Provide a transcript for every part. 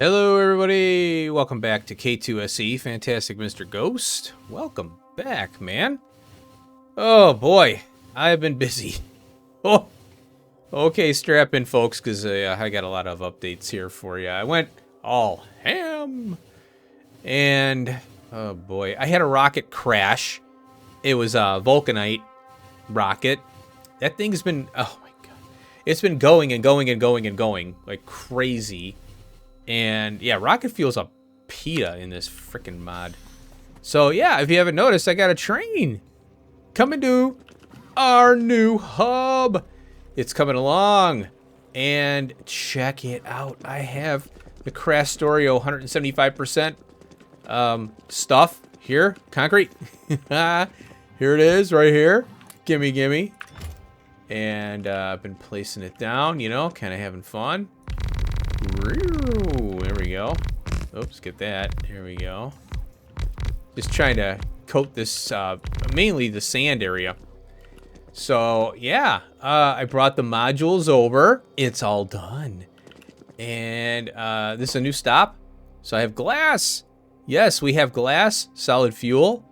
Hello everybody, welcome back to K2SE, Fantastic Mr. Ghost. Welcome back, man. Oh boy, I've been busy. Oh, okay, strap in folks, because I got a lot of updates here for you. I went all ham, and oh boy, I had a rocket crash. It was a Vulcanite rocket. That thing's been, oh my god, it's been going and going and going and going like crazy. And yeah, rocket fuel's a pita in this freaking mod. So yeah, if you haven't noticed, I got a train coming to our new hub. It's coming along, and check it out. I have the Factorio 175% stuff here, concrete. Here it is, right here. Gimme, gimme. And I've been placing it down, you know, kind of having fun. There we go. Oops, get that. There we go. Just trying to coat this, mainly the sand area. So, yeah, I brought the modules over. It's all done. And this is a new stop. So I have glass. Yes, we have glass, solid fuel.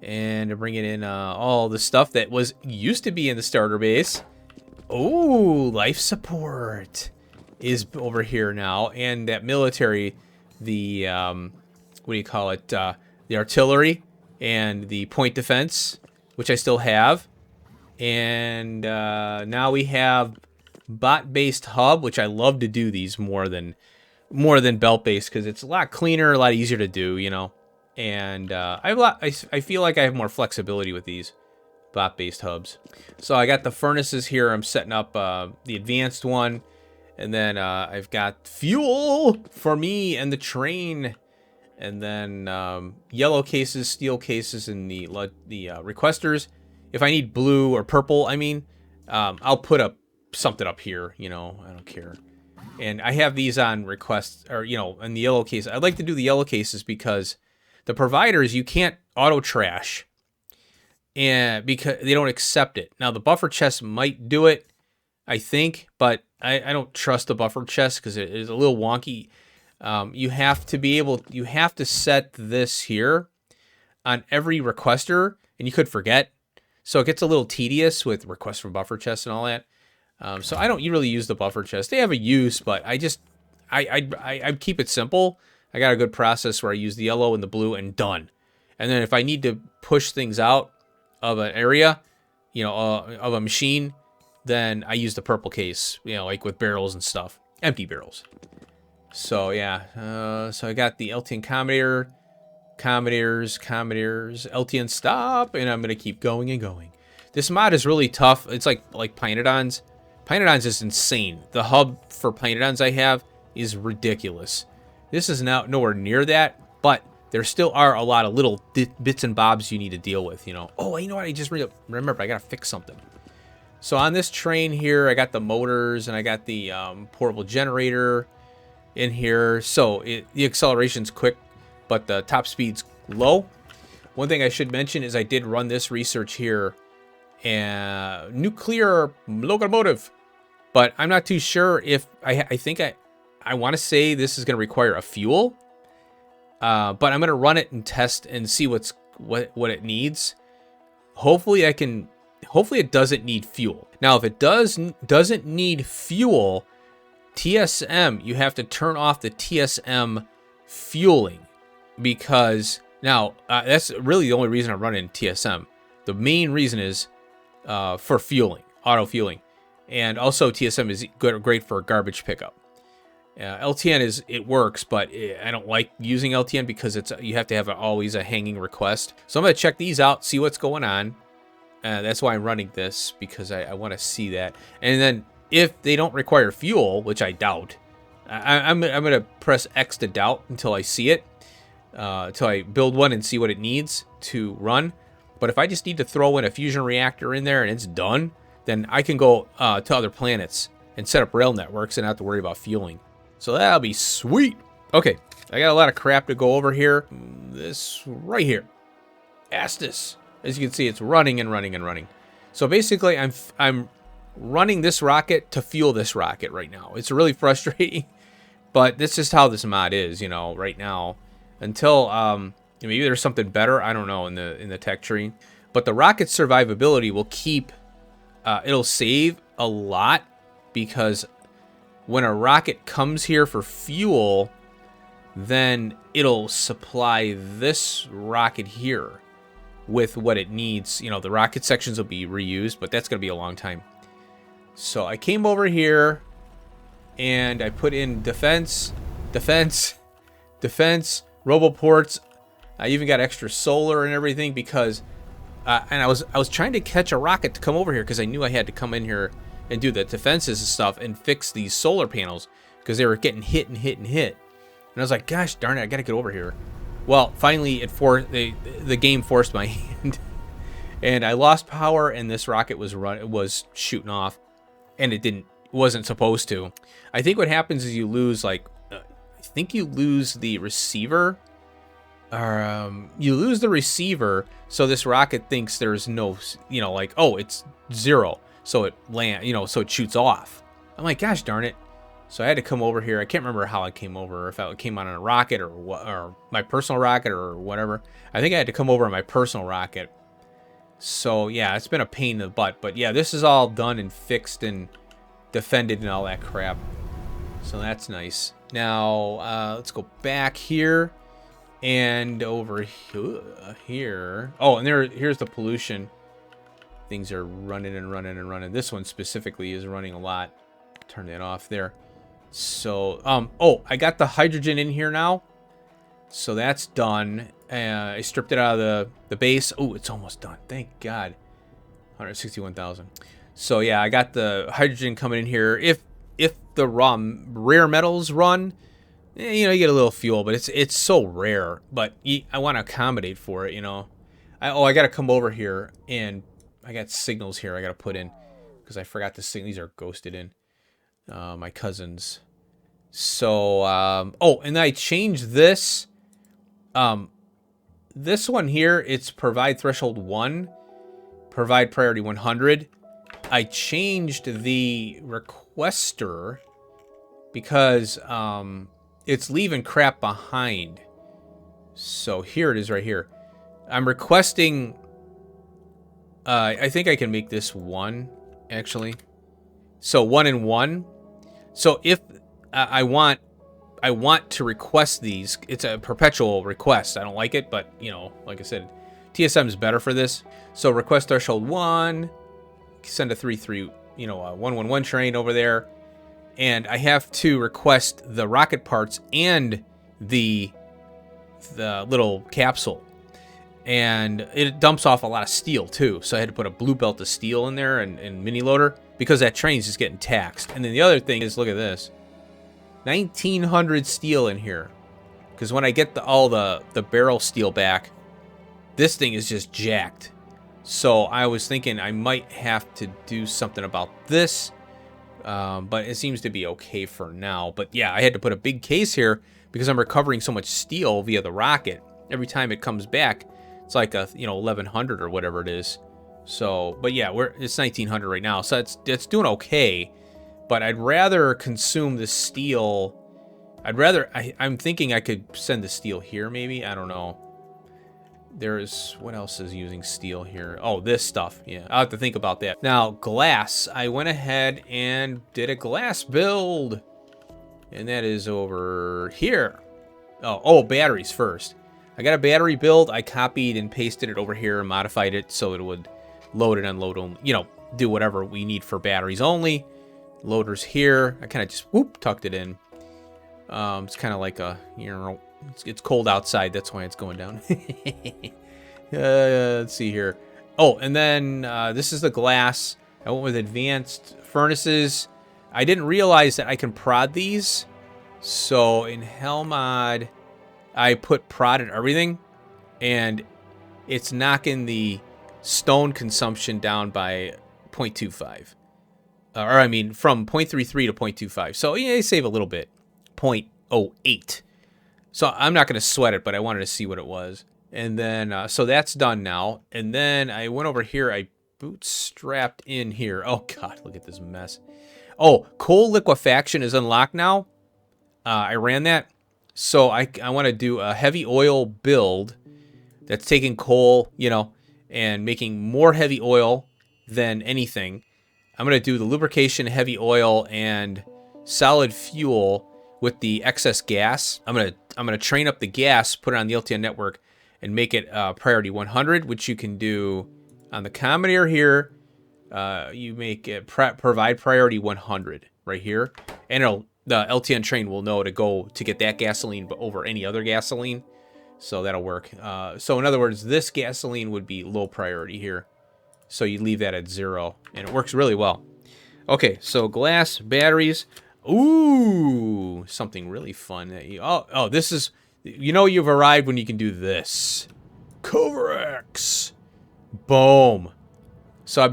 And I'm bringing in all the stuff that used to be in the starter base. Oh, life support is over here now, and that military, the what do you call it, the artillery and the point defense, which I still have. And now we have bot-based hub, which I love to do these more than belt-based, because it's a lot cleaner, a lot easier to do, you know. And I feel like I have more flexibility with these bot-based hubs. So I got the furnaces here. I'm setting up the advanced one. And then I've got fuel for me and the train. And then yellow cases, steel cases, and the requesters. If I need blue or purple, I mean, I'll put something up here, you know, I don't care. And I have these on request, or, you know, in the yellow case. I'd like to do the yellow cases because the providers, you can't auto trash. And because they don't accept it. Now, the buffer chest might do it, I think, but I don't trust the buffer chest because it is a little wonky. You have to set this here on every requester, and you could forget. So it gets a little tedious with requests from buffer chests and all that. So I don't really use the buffer chest. They have a use, but I keep it simple. I got a good process where I use the yellow and the blue and done. And then if I need to push things out of an area, you know, of a machine, then I use the purple case, you know, like with barrels and stuff, empty barrels. So yeah, so I got the LTN commodores, LTN stop, and I'm gonna keep going and going. This mod is really tough. It's like Pinedons. Pinedons is insane. The hub for Pinedons I have is ridiculous. This is now nowhere near that, but there still are a lot of little bits and bobs you need to deal with, you know. Oh, you know what? I just remember I gotta fix something. So on this train here, I got the motors and I got the portable generator in here. So the acceleration's quick, but the top speed's low. One thing I should mention is I did run this research here, nuclear locomotive, but I'm not too sure if I think I want to say this is going to require a fuel, but I'm going to run it and test and see what it needs. Hopefully it doesn't need fuel. Now, if it doesn't need fuel, TSM, you have to turn off the TSM fueling, because now that's really the only reason I'm running TSM. The main reason is for fueling, auto fueling, and also TSM is great for garbage pickup. LTN it works, but I don't like using LTN because you have to have always a hanging request. So I'm gonna check these out, see what's going on. That's why I'm running this, because I want to see that. And then if they don't require fuel, which I doubt, I'm going to press X to doubt until I see it, until I build one and see what it needs to run. But if I just need to throw in a fusion reactor in there and it's done, then I can go to other planets and set up rail networks and not have to worry about fueling. So that'll be sweet. Okay, I got a lot of crap to go over here. This right here, Astus. As you can see, it's running and running and running. So basically, I'm running this rocket to fuel this rocket right now. It's really frustrating, But this is how this mod is, you know, right now. Until maybe there's something better, I don't know, in the tech tree. But the rocket survivability will keep it'll save a lot, because when a rocket comes here for fuel, then it'll supply this rocket here with what it needs. You know, the rocket sections will be reused, but that's going to be a long time. So I came over here and I put in defense, roboports. I even got extra solar and everything because, and I was trying to catch a rocket to come over here because I knew I had to come in here and do the defenses and stuff and fix these solar panels because they were getting hit and hit and hit. And I was like, gosh darn it, I got to get over here. Well, finally, the game forced my hand, and I lost power, and this rocket was shooting off, and it wasn't supposed to. I think what happens is you lose I think you lose the receiver, or you lose the receiver, so this rocket thinks there's no, you know, like, oh, it's zero, so it so it shoots off. I'm like, gosh darn it. So I had to come over here. I can't remember how I came over, if I came on a rocket or my personal rocket or whatever. I think I had to come over on my personal rocket. So yeah, it's been a pain in the butt. But yeah, this is all done and fixed and defended and all that crap. So that's nice. Now, let's go back here and over here. Oh, and here's the pollution. Things are running and running and running. This one specifically is running a lot. Turn that off there. So, oh, I got the hydrogen in here now. So that's done. I stripped it out of the base. Oh, it's almost done. Thank God. 161,000. So yeah, I got the hydrogen coming in here. If the rare metals run, you know, you get a little fuel, but it's so rare. But I want to accommodate for it, you know. I got to come over here, and I got signals here I got to put in because I forgot to sing. These are ghosted in. My cousins. So, oh, and I changed this. This one here, it's provide threshold 1, provide priority 100. I changed the requester because it's leaving crap behind. So here it is right here. I'm requesting. I think I can make this 1 actually. So 1 and 1. So if I want to request these, it's a perpetual request. I don't like it, but you know, like I said, TSM is better for this. So request threshold 1, send a 3-3, you know, a 1-1-1 train over there, and I have to request the rocket parts and the little capsule, and it dumps off a lot of steel too. So I had to put a blue belt of steel in there and mini loader, because that train's just getting taxed. And then the other thing is, look at this. 1,900 steel in here. Because when I get all the barrel steel back, this thing is just jacked. So I was thinking I might have to do something about this. But it seems to be okay for now. But yeah, I had to put a big case here because I'm recovering so much steel via the rocket. Every time it comes back, it's like a, you know, 1,100 or whatever it is. So, but yeah, it's 1,900 right now, so it's doing okay. But I'd rather consume the steel. I'm thinking I could send the steel here, maybe. I don't know. What else is using steel here? Oh, this stuff. Yeah, I'll have to think about that. Now, glass. I went ahead and did a glass build, and that is over here. Oh, batteries first. I got a battery build. I copied and pasted it over here and modified it so it would load and unload only, you know, do whatever we need for batteries only. Loaders here. I kind of just tucked it in. It's kind of like a, you know, it's cold outside, that's why it's going down. Let's see here. Oh, and then this is the glass. I went with advanced furnaces. I didn't realize that I can prod these. So in Hell mod, I put prod in everything, and it's knocking the stone consumption down by 0.25. Or I mean, from 0.33 to 0.25. So yeah, you save a little bit. 0.08. So I'm not going to sweat it, but I wanted to see what it was. And then, so that's done now. And then I went over here. I bootstrapped in here. Oh, God, look at this mess. Oh, coal liquefaction is unlocked now. I ran that. So I want to do a heavy oil build that's taking coal, you know, and making more heavy oil than anything. I'm going to do the lubrication, heavy oil, and solid fuel with the excess gas. I'm gonna train up the gas, put it on the LTN network, and make it priority 100, which you can do on the Commodore here. You make it provide priority 100 right here, and the LTN train will know to go to get that gasoline over any other gasoline. So that'll work. So in other words, this gasoline would be low priority here. So you leave that at 0, and it works really well. Okay, so glass, batteries. Ooh, something really fun. Oh, this is, you know, you've arrived when you can do this. Coverex. Boom. So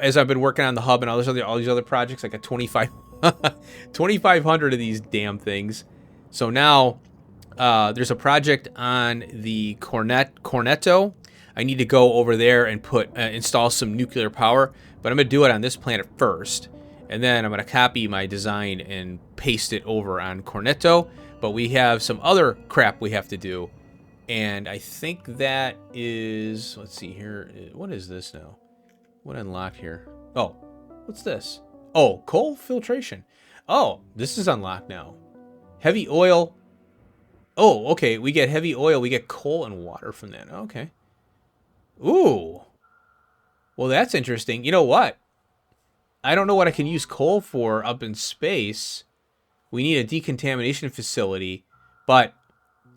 as I've been working on the hub and all these other projects, I got 2,500 of these damn things. So now there's a project on the Cornetto. I need to go over there and install some nuclear power, but I'm gonna do it on this planet first, and then I'm gonna copy my design and paste it over on Cornetto. But we have some other crap we have to do, and I think that is, let's see here, what is this now? What unlocked here? Oh, what's this? Oh, coal filtration. Oh, this is unlocked now. Heavy oil. Oh, okay, we get heavy oil, we get coal and water from that. Okay. Ooh. Well, that's interesting. You know what? I don't know what I can use coal for up in space. We need a decontamination facility, but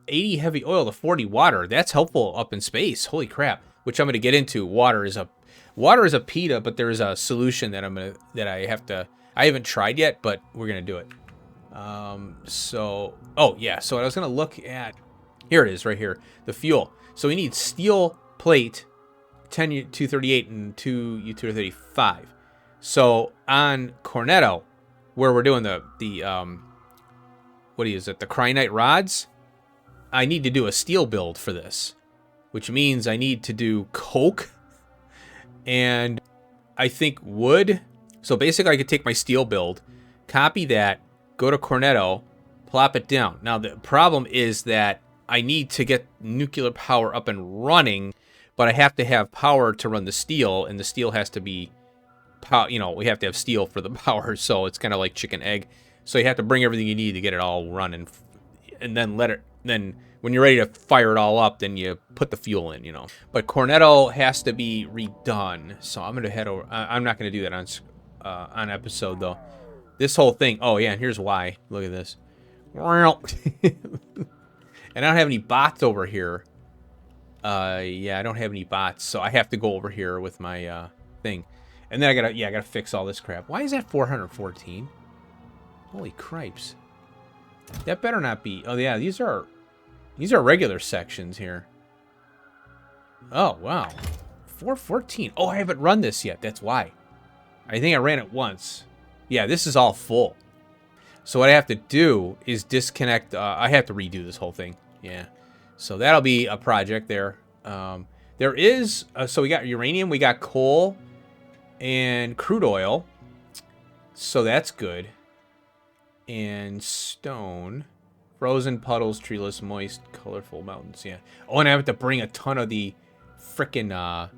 80 heavy oil to 40 water. That's helpful up in space. Holy crap. Which I'm going to get into. Water is a PETA, but there is a solution that I haven't tried yet, but we're going to do it. Oh yeah. So I was going to look at, here it is right here, the fuel. So we need steel plate, 10 U-238 and 2 U-235. So on Cornetto, where we're doing the what is it, the Cryonite rods, I need to do a steel build for this, which means I need to do coke and I think wood. So basically I could take my steel build, copy that, go to Cornetto, plop it down. Now the problem is that I need to get nuclear power up and running, but I have to have power to run the steel, and the steel has to be, you know, we have to have steel for the power, so it's kind of like chicken egg. So you have to bring everything you need to get it all running, and then then when you're ready to fire it all up, then you put the fuel in, you know. But Cornetto has to be redone, so I'm going to head over. I'm not going to do that on episode, though. This whole thing, oh yeah, and here's why. Look at this. And I don't have any bots over here. Yeah, I don't have any bots, so I have to go over here with my thing. And then I gotta fix all this crap. Why is that 414? Holy cripes. That better not be. Oh yeah, these are regular sections here. Oh wow. 414. Oh, I haven't run this yet. That's why. I think I ran it once. Yeah, this is all full. So what I have to do is disconnect. I have to redo this whole thing. Yeah. So that'll be a project there. There is, so we got uranium, we got coal, and crude oil. So that's good. And stone. Frozen puddles, treeless, moist, colorful mountains. Yeah. Oh, and I have to bring a ton of the frickin'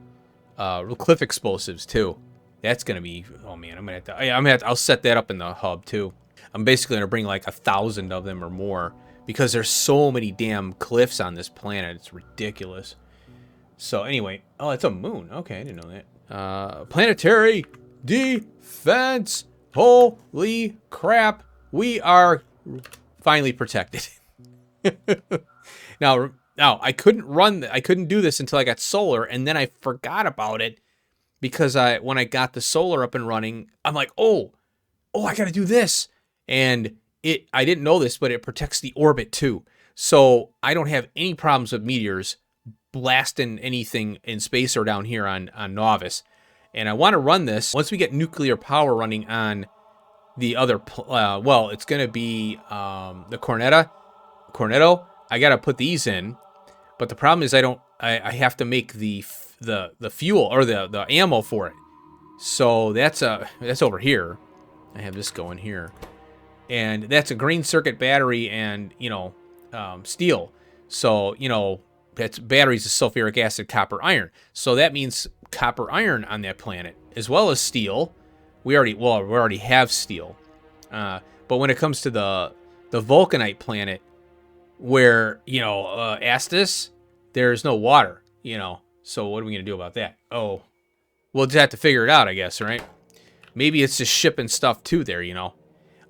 cliff explosives too. That's gonna be, oh man, I'm gonna have to, I'll set that up in the hub too. I'm basically gonna bring like 1,000 of them or more, because there's so many damn cliffs on this planet. It's ridiculous. So anyway, oh, it's a moon. Okay, I didn't know that. Planetary defense. Holy crap. We are finally protected. Now I couldn't do this until I got solar, and then I forgot about it because when I got the solar up and running, I'm like, oh, I gotta do this. And I didn't know this, but it protects the orbit too. So I don't have any problems with meteors blasting anything in space or down here on Novice. And I want to run this once we get nuclear power running on the other, well, it's going to be the Cornetto. I got to put these in, but the problem is I have to make the fuel or the ammo for it. So that's over here. I have this going here. And that's a green circuit battery and, you know, steel. So, you know, that's batteries of sulfuric acid, copper, iron. So that means copper, iron on that planet, as well as steel. We already have steel. But when it comes to the vulcanite planet, where, you know, Astus, there's no water, you know. So what are we going to do about that? Oh, we'll just have to figure it out, I guess, right? Maybe it's just shipping stuff to there, you know.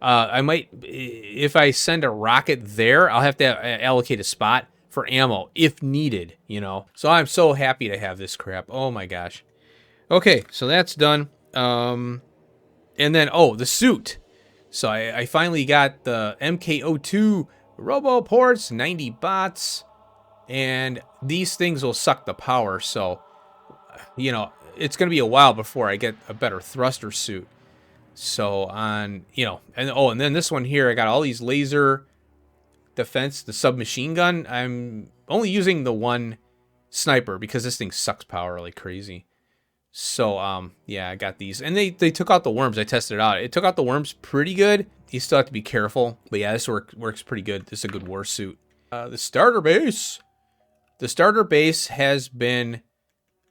I might, if I send a rocket there, I'll have to allocate a spot for ammo if needed, you know. So I'm so happy to have this crap. Oh my gosh. Okay, so that's done. And then, oh, the suit. So I finally got the MK02 Robo Ports, 90 bots, and these things will suck the power. So, you know, it's going to be a while before I get a better thruster suit. So on, you know, and then this one here, I got all these laser defense, the submachine gun. I'm only using the one sniper because this thing sucks power like crazy. So, yeah, I got these. And they took out the worms. I tested it out. It took out the worms pretty good. You still have to be careful. But yeah, this works pretty good. This is a good war suit. The starter base. The starter base has been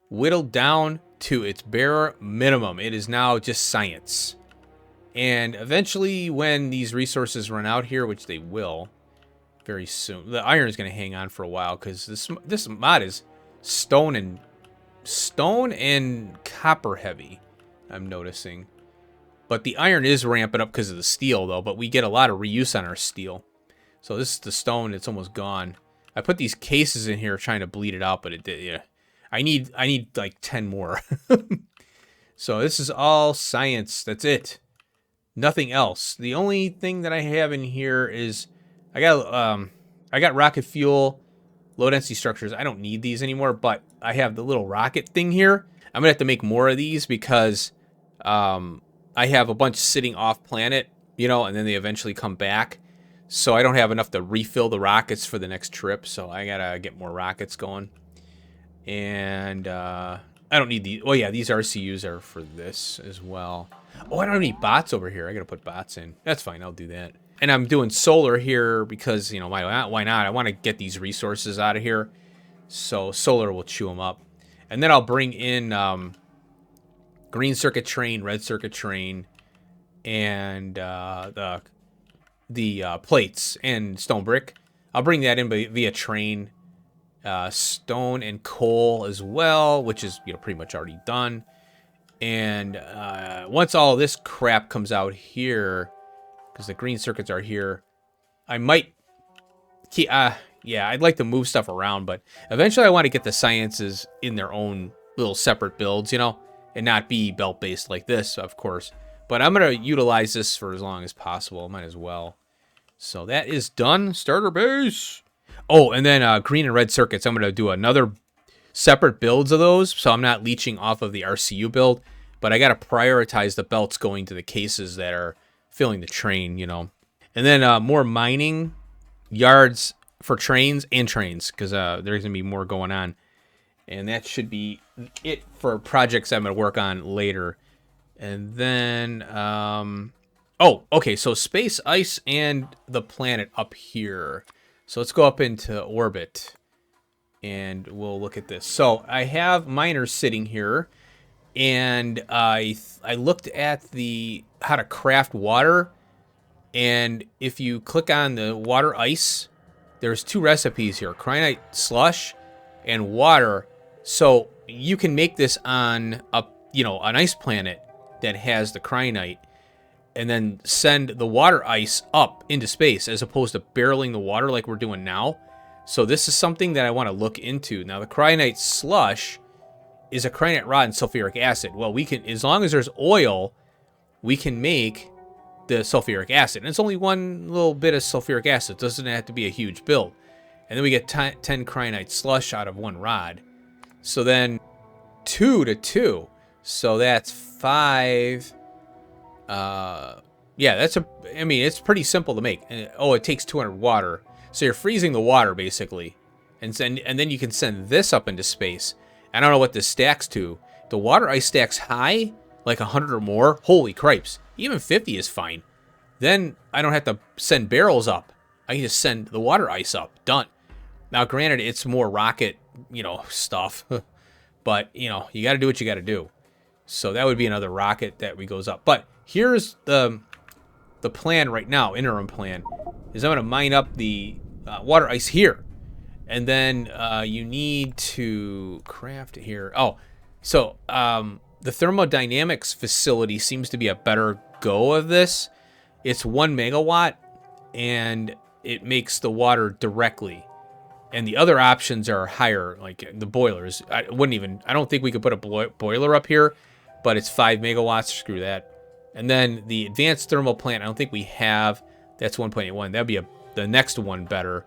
whittled down to its bare minimum. It is now just science. And eventually, when these resources run out here, which they will very soon, the iron is going to hang on for a while because this mod is stone and copper heavy, I'm noticing. But the iron is ramping up because of the steel, though. But we get a lot of reuse on our steel. So this is the stone. It's almost gone. I put these cases in here trying to bleed it out, but it did. Yeah, I need like 10 more. So this is all science. That's it. Nothing else. The only thing that I have in here is I got rocket fuel, low density structures. I don't need these anymore, but I have the little rocket thing here. I'm gonna have to make more of these because I have a bunch sitting off planet, you know, and then they eventually come back. So I don't have enough to refill the rockets for the next trip. So I gotta get more rockets going. And I don't need these. Oh yeah, these RCUs are for this as well. Oh, I don't need bots over here. I gotta put bots in. That's fine. I'll do that. And I'm doing solar here because, you know, why not? I want to get these resources out of here. So solar will chew them up. And then I'll bring in green circuit train, red circuit train, and the plates and stone brick. I'll bring that in via train, stone and coal as well, which is, you know, pretty much already done. And once all this crap comes out here, because the green circuits are here, I might keep, yeah, I'd like to move stuff around, but eventually I want to get the sciences in their own little separate builds, you know, and not be belt-based like this, of course. But I'm going to utilize this for as long as possible. Might as well. So that is done. Starter base. Oh, and then green and red circuits. I'm going to do another separate builds of those, so I'm not leeching off of the RCU build. But I got to prioritize the belts going to the cases that are filling the train, you know. And then more mining yards for trains, because there's going to be more going on. And that should be it for projects I'm going to work on later. And then, oh, okay, so space, ice, and the planet up here. So let's go up into orbit, and we'll look at this. So I have miners sitting here, and I looked at how to craft water, and if you click on the water ice, there's 2 recipes here: cryonite slush and water. So you can make this on an ice planet that has the cryonite, and then send the water ice up into space as opposed to barreling the water like we're doing now. So this is something that I want to look into. Now the cryonite slush is a cryonite rod and sulfuric acid. Well, we can, as long as there's oil, we can make the sulfuric acid. And it's only one little bit of sulfuric acid. It doesn't have to be a huge build. And then we get 10 cryonite slush out of 1 rod. So then 2 to 2. So that's 5. Yeah, I mean, it's pretty simple to make. And, oh, it takes 200 water. So you're freezing the water, basically. And then you can send this up into space. I don't know what this stacks to. The water ice stacks high, like 100 or more. Holy cripes. Even 50 is fine. then I don't have to send barrels up. I can just send the water ice up. Done. Now, granted, it's more rocket, stuff. But, you got to do what you got to do. So that would be another rocket that goes up. But here's the plan right now, interim plan, is I'm going to mine up the water ice here. And then you need to craft it here. Oh, so the thermodynamics facility seems to be a better go of this. It's 1 megawatt, and it makes the water directly. And the other options are higher, like the boilers. I don't think we could put a boiler up here, but it's 5 megawatts. Screw that. And then the advanced thermal plant, I don't think we have. That's 1.81. That'd be the next one better.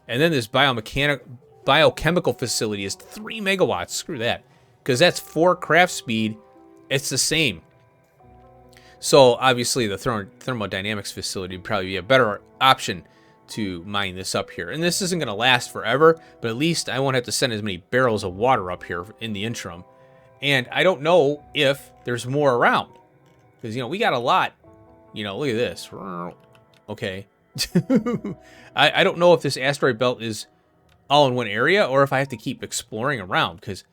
And then this biochemical facility is 3 megawatts. Screw that. Because that's 4 craft speed. It's the same. So obviously the thermodynamics facility would probably be a better option to mine this up here. And this isn't going to last forever, but at least I won't have to send as many barrels of water up here in the interim. And I don't know if there's more around. Because, we got a lot. Look at this. Okay. I don't know if this asteroid belt is all in one area or if I have to keep exploring around. Because,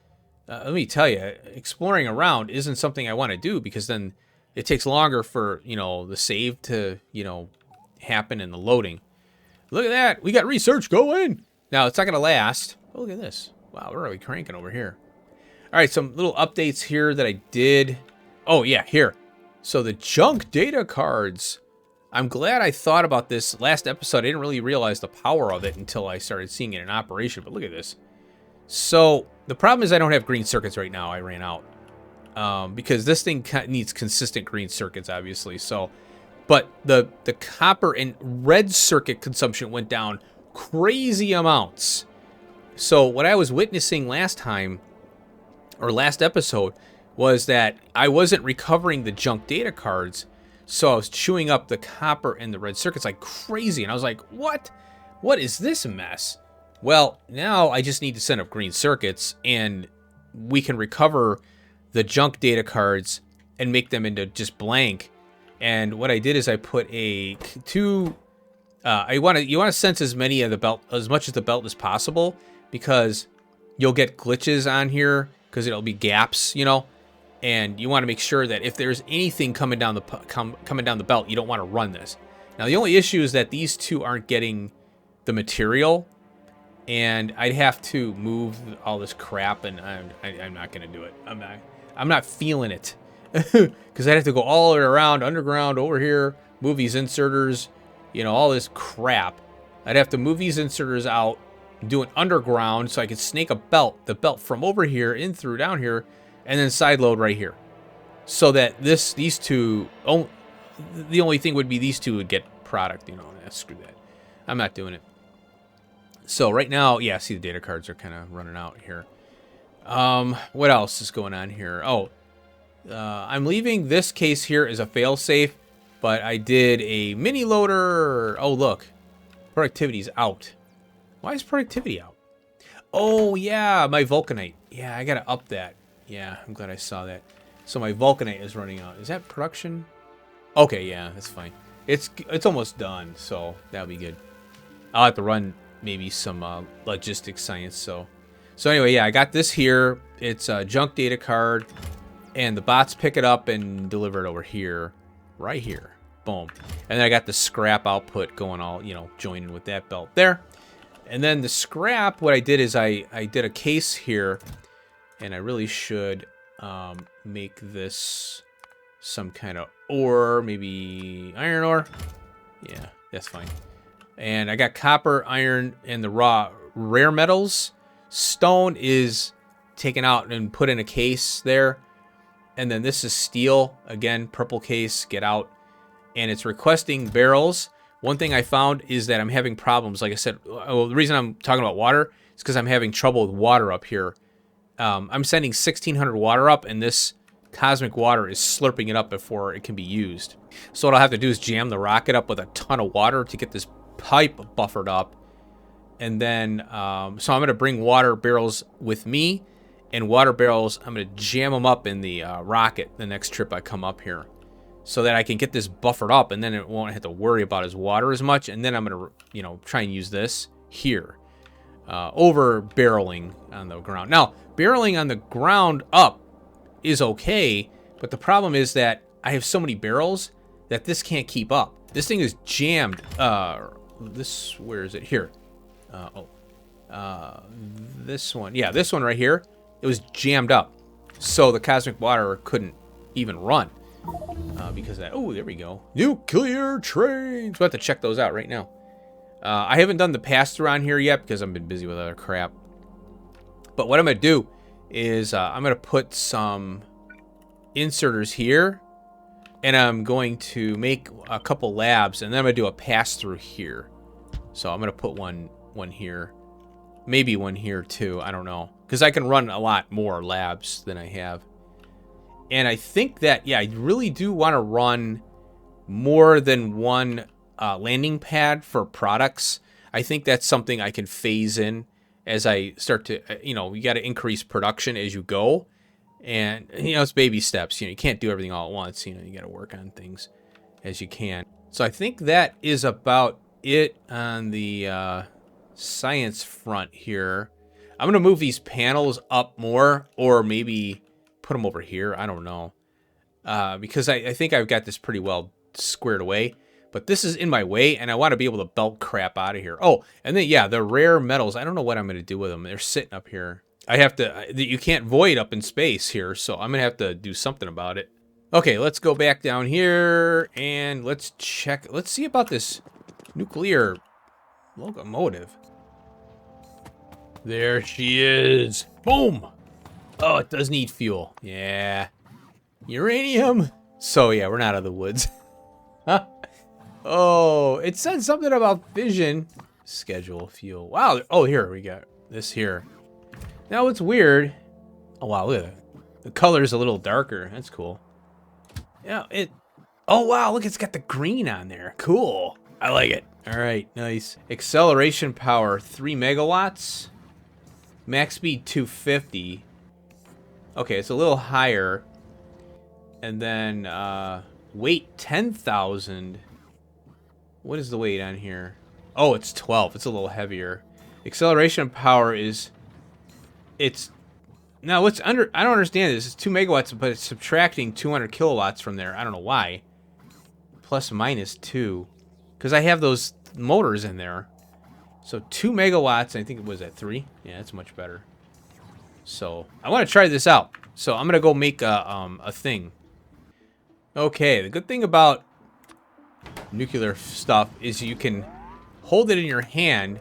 let me tell you, exploring around isn't something I want to do, because then it takes longer for, the save to, happen and the loading. Look at that. We got research going. Now, it's not going to last. Oh, look at this. Wow, we're really cranking over here. All right, some little updates here that I did. Oh, yeah, here. So the junk data cards. I'm glad I thought about this last episode. I didn't really realize the power of it until I started seeing it in operation. But look at this. So the problem is I don't have green circuits right now. I ran out. Because this thing needs consistent green circuits, obviously. But the copper and red circuit consumption went down crazy amounts. So what I was witnessing last episode, was that I wasn't recovering the junk data cards. So I was chewing up the copper and the red circuits like crazy. And I was like, what? What is this mess? Well, now I just need to send up green circuits, and we can recover the junk data cards and make them into just blank. And what I did is I put you want to sense as much of the belt as possible, because you'll get glitches on here because it'll be gaps, and you want to make sure that if there's anything coming down the belt, you don't want to run this. Now, the only issue is that these two aren't getting the material, and I'd have to move all this crap, and I'm not going to do it. I'm not feeling it. Because I'd have to go all the way around, underground, over here, move these inserters, all this crap. I'd have to move these inserters out, do an underground so I could snake the belt from over here, in through, down here, and then side load right here. So that these two, the only thing would be these two would get product, screw that. I'm not doing it. So right now, yeah, see the data cards are kind of running out here. What else is going on here? Oh, I'm leaving this case here as a failsafe, but I did a mini loader. Oh, look. Productivity's out. Why is productivity out? Oh, yeah, my vulcanite. Yeah, I got to up that. Yeah, I'm glad I saw that. So my vulcanite is running out. Is that production? Okay, yeah, that's fine. It's almost done, so that'll be good. I'll have to run maybe some logistics science. So anyway, yeah, I got this here. It's a junk data card. And the bots pick it up and deliver it over here. Right here. Boom. And then I got the scrap output going all, joining with that belt there. And then the scrap, what I did is I did a case here. And I really should make this some kind of ore. Maybe iron ore. Yeah, that's fine. And I got copper, iron, and the rare metals. Stone is taken out and put in a case there. And then this is steel. Again, purple case, get out. And it's requesting barrels. One thing I found is that I'm having problems. Like I said, the reason I'm talking about water is because I'm having trouble with water up here. I'm sending 1,600 water up, and this cosmic water is slurping it up before it can be used. So what I'll have to do is jam the rocket up with a ton of water to get this pipe buffered up. And then, so I'm going to bring water barrels with me. And water barrels, I'm going to jam them up in the rocket the next trip I come up here. so that I can get this buffered up, and then it won't have to worry about his water as much. And then I'm going to, you know, try and use this here over barreling on the ground. Now, barreling on the ground up is okay, but the problem is that I have so many barrels that this can't keep up. This thing is jammed. Where is it? Here. This one. Yeah, this one right here. It was jammed up. So the cosmic water couldn't even run because of that. Oh, there we go. Nuclear trains. We'll have to check those out right now. I haven't done the pass-through on here yet because I've been busy with other crap. But what I'm going to do is I'm going to put some inserters here. And I'm going to make a couple labs, and then I'm going to do a pass-through here. So I'm going to put one here. Maybe one here, too. I don't know. Because I can run a lot more labs than I have. And I think that, yeah, I really do want to run more than one landing pad for products. I think that's something I can phase in as I start to, you know, you got to increase production as you go. And, you know, it's baby steps. You know, you can't do everything all at once. You know, you got to work on things as you can. So I think that is about it on the science front here. I'm going to move these panels up more, or maybe put them over here. I don't know. Because I think I've got this pretty well squared away. But this is in my way, and I want to be able to belt crap out of here. Oh, and then, yeah, the rare metals. I don't know what I'm going to do with them. They're sitting up here. I have to, you can't void up in space here, so I'm going to have to do something about it. Okay, let's go back down here, and let's check. Let's see about this nuclear locomotive. There she is. Boom! Oh, it does need fuel. Yeah. Uranium. So, yeah, we're not out of the woods. Huh? Oh, it said something about fission. Schedule fuel. Wow. Oh, here, we got this here. Now it's weird. Oh wow, look at that. The color's a little darker. That's cool. Yeah, oh wow, look, it's got the green on there. Cool. I like it. All right, nice. Acceleration power 3 megawatts. Max speed 250. Okay, it's a little higher. And then weight 10,000. What is the weight on here? Oh, it's 12. It's a little heavier. Acceleration power is now what's under, I don't understand this. It's 2 megawatts, but it's subtracting 200 kilowatts from there. I don't know why. Plus minus 2. Because I have those motors in there. So 2 megawatts, I think it was at 3. Yeah, that's much better. So I want to try this out. So I'm going to go make a thing. Okay, the good thing about nuclear stuff is you can hold it in your hand.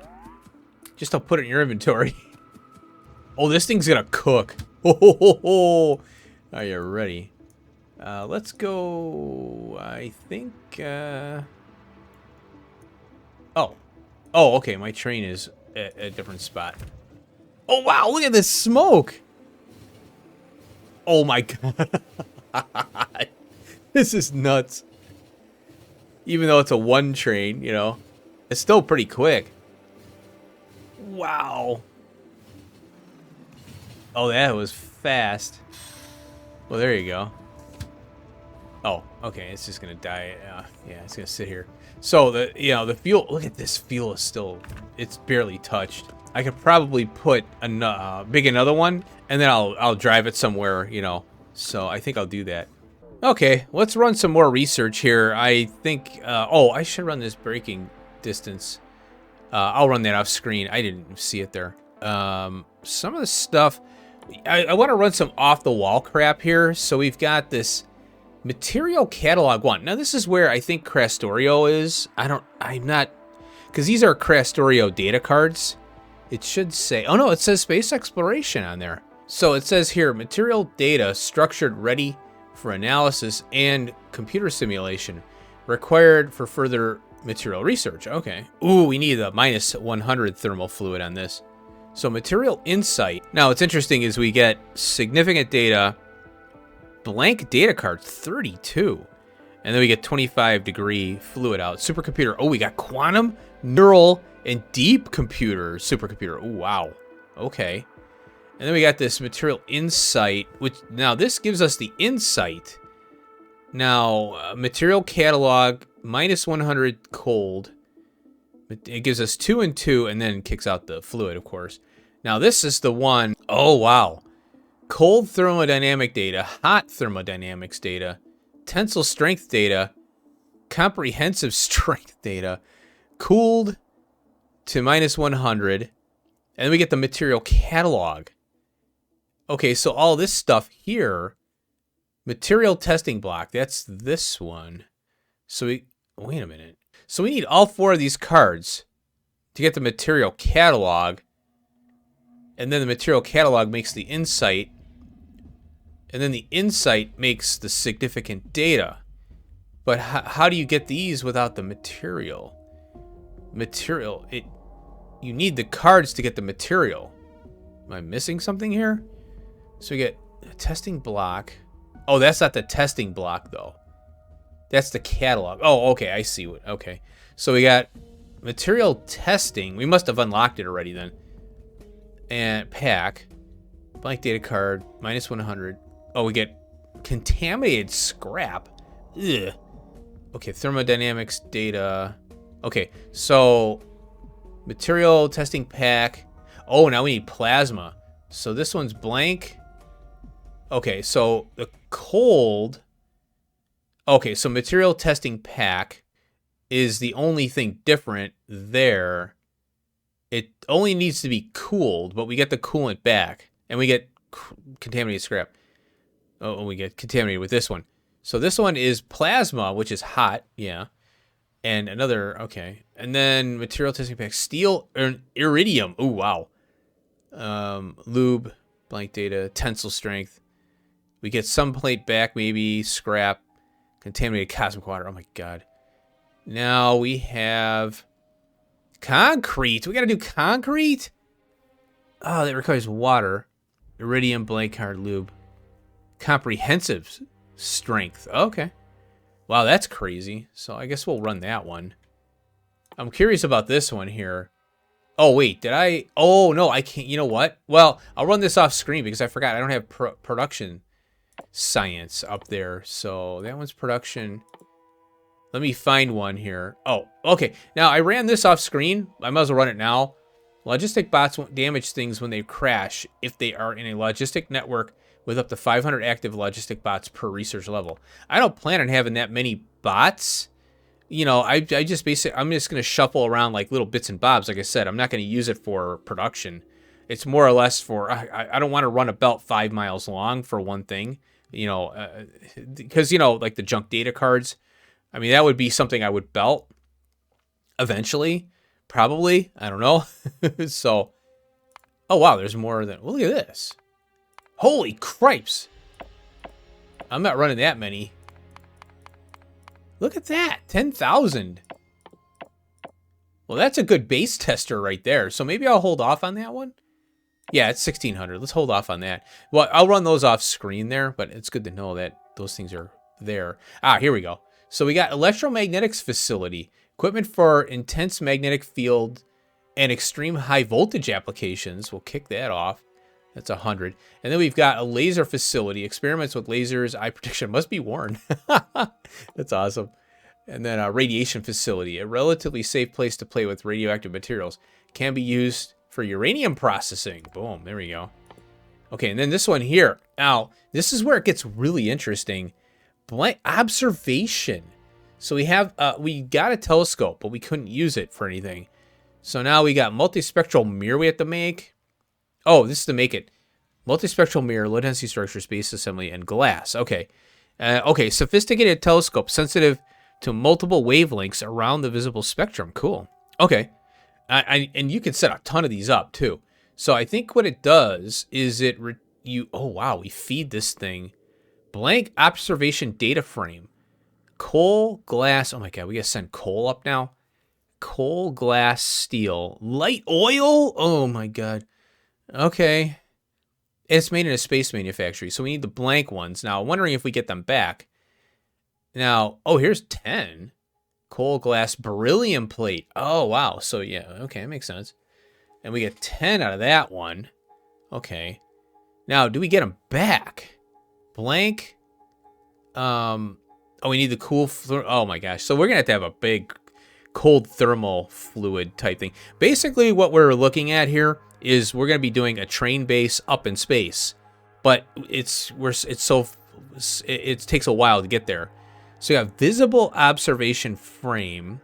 Just to put it in your inventory. Oh, this thing's gonna cook. Oh, are you ready? Let's go. I think. Oh, okay. My train is at a different spot. Oh wow! Look at this smoke. Oh my god! This is nuts. Even though it's a one train, you know, it's still pretty quick. Wow. Oh, that was fast. Well, there you go. Oh, okay. It's just gonna die. Yeah, it's gonna sit here. So the fuel. Look at this fuel is still. It's barely touched. I could probably put another one, and then I'll drive it somewhere. You know. So I think I'll do that. Okay, let's run some more research here. I think. Oh, I should run this braking distance. I'll run that off screen. I didn't see it there. Some of the stuff. I want to run some off-the-wall crap here. So we've got this material catalog 1. Now this is where I think Factorio is. I'm not, because these are Factorio data cards. It should say, oh no, it says space exploration on there. So it says here, material data structured, ready for analysis and computer simulation, required for further material research. Okay. Ooh, we need a minus 100 thermal fluid on this. So material insight. Now what's interesting is we get significant data, blank data card 32, and then we get 25-degree fluid out. Supercomputer. Oh, we got quantum, neural, and deep computer supercomputer. Oh wow. Okay. And then we got this material insight, which now this gives us the insight Now, material catalog, -100 cold. It gives us 2 and 2, and then kicks out the fluid, of course. Now, this is the one. Oh, wow. Cold thermodynamic data, hot thermodynamics data, tensile strength data, comprehensive strength data, cooled to -100, and then we get the material catalog. Okay, so all this stuff here, material testing block, that's this one. So wait a minute. So we need all 4 of these cards to get the material catalog, and then the material catalog makes the insight, and then the insight makes the significant data. But how do you get these without the material? You need the cards to get the material. Am I missing something here? So we get a testing block. Oh, that's not the testing block, though. That's the catalog. Oh, okay, I see what. Okay, so we got material testing. We must have unlocked it already then. And pack, blank data card, -100. Oh, we get contaminated scrap. Ugh. Okay, thermodynamics data. Okay, so material testing pack. Oh, now we need plasma. So this one's blank. Okay, so the cold. Okay, so material testing pack is the only thing different there. It only needs to be cooled, but we get the coolant back, and we get contaminated scrap. Oh, we get contaminated with this one. So this one is plasma, which is hot, yeah. And another, okay. And then material testing pack, steel, iridium. Oh, wow. Lube, blank data, tensile strength. We get some plate back, maybe scrap, contaminated cosmic water. Oh my god. Now we have concrete. We gotta do concrete? Oh, that requires water. Iridium, blank card, lube. Comprehensive strength. Okay. Wow, that's crazy. So I guess we'll run that one. I'm curious about this one here. Oh, wait, did I? Oh, no, I can't. You know what? Well, I'll run this off screen because I forgot. I don't have production science up there. So that one's production. Let me find one here. Oh, okay. Now, I ran this off screen. I might as well run it now. Logistic bots won't damage things when they crash if they are in a logistic network with up to 500 active logistic bots per research level. I don't plan on having that many bots. You know, I'm just going to shuffle around like little bits and bobs. Like I said, I'm not going to use it for production. It's more or less for, I don't want to run a belt 5 miles long for one thing, you know, because, you know, like the junk data cards. I mean, that would be something I would belt eventually, probably. I don't know. So, oh, wow, there's more than, well, look at this. Holy cripes. I'm not running that many. Look at that, 10,000. Well, that's a good base tester right there. So maybe I'll hold off on that one. Yeah, it's 1,600. Let's hold off on that. Well, I'll run those off screen there, but it's good to know that those things are there. Ah, here we go. So we got electromagnetics facility, equipment for intense magnetic field and extreme high voltage applications. We'll kick that off. That's 100. And then we've got a laser facility, experiments with lasers, eye protection must be worn. That's awesome. And then a radiation facility, a relatively safe place to play with radioactive materials. Can be used for uranium processing. Boom, there we go. Okay, and then this one here. Now, this is where it gets really interesting. Blank observation. So we got a telescope, but we couldn't use it for anything. So now we got multispectral mirror we have to make. Oh, this is to make it. Multispectral mirror, low density structure, space assembly, and glass. Okay. Okay, sophisticated telescope, sensitive to multiple wavelengths around the visible spectrum. Cool. Okay. And you can set a ton of these up, too. So I think what it does is oh, wow, we feed this thing. Blank observation data frame. Coal, glass. Oh, my God, we got to send coal up now. Coal, glass, steel. Light oil? Oh, my God. Okay. It's made in a space manufactory, so we need the blank ones. Now, I'm wondering if we get them back. Now, oh, here's 10. Coal, glass, beryllium plate. Oh, wow. So, yeah, okay, that makes sense. And we get 10 out of that one. Okay. Now, do we get them back? Blank. Oh, we need the cool. Oh my gosh! So we're gonna have to have a big cold thermal fluid type thing. Basically, what we're looking at here is we're gonna be doing a train base up in space, but it takes a while to get there. So you have visible observation frame,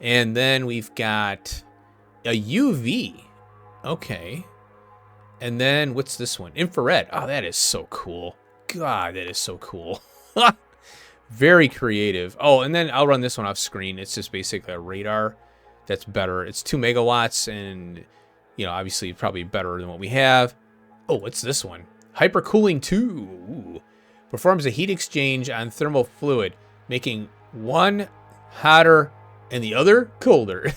and then we've got a UV. Okay. And then what's this one? Infrared. Oh, that is so cool. God, that is so cool. Very creative. Oh, and then I'll run this one off screen. It's just basically a radar that's better. It's 2 megawatts and, you know, obviously probably better than what we have. Oh, what's this one? Hypercooling 2. Ooh. Performs a heat exchange on thermal fluid, making one hotter and the other colder.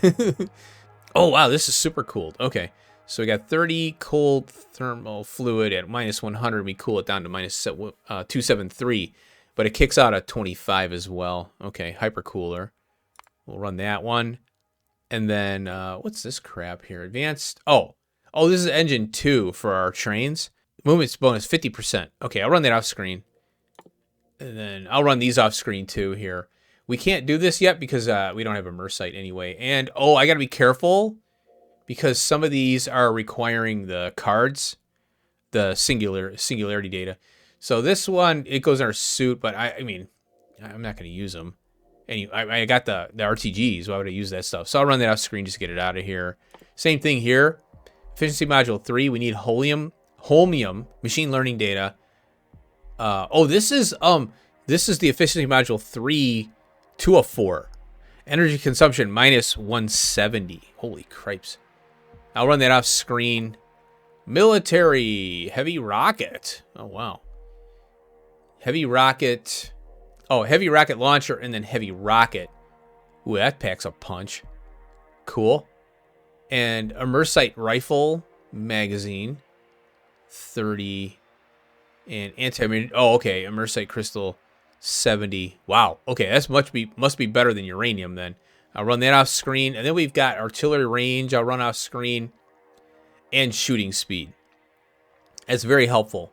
Oh, wow, this is super cooled. Okay, so we got 30 cold thermal fluid at minus 100. We cool it down to minus 273, but it kicks out at 25 as well. Okay, hypercooler. We'll run that one. And then, what's this crap here? Advanced. Oh, this is engine 2 for our trains. Movement bonus 50%. Okay, I'll run that off screen. And then I'll run these off screen too here. We can't do this yet because we don't have a MRSite anyway. And, oh, I got to be careful because some of these are requiring the cards, the singularity data. So this one, it goes in our suit, but I mean, I'm not going to use them. I got the RTGs. Why would I use that stuff? So I'll run that off screen just to get it out of here. Same thing here. Efficiency module 3, we need holmium machine learning data. This is the efficiency module 3 204. Energy consumption minus 170. Holy cripes. I'll run that off screen. Military heavy rocket. Oh wow. Heavy rocket. Oh, heavy rocket launcher and then heavy rocket. Ooh, that packs a punch. Cool. And a MRSite rifle magazine. 30. And okay, MRSite crystal 70. Wow. Okay, that's must be better than uranium then. I'll run that off screen. And then we've got artillery range. I'll run off screen. And shooting speed. That's very helpful.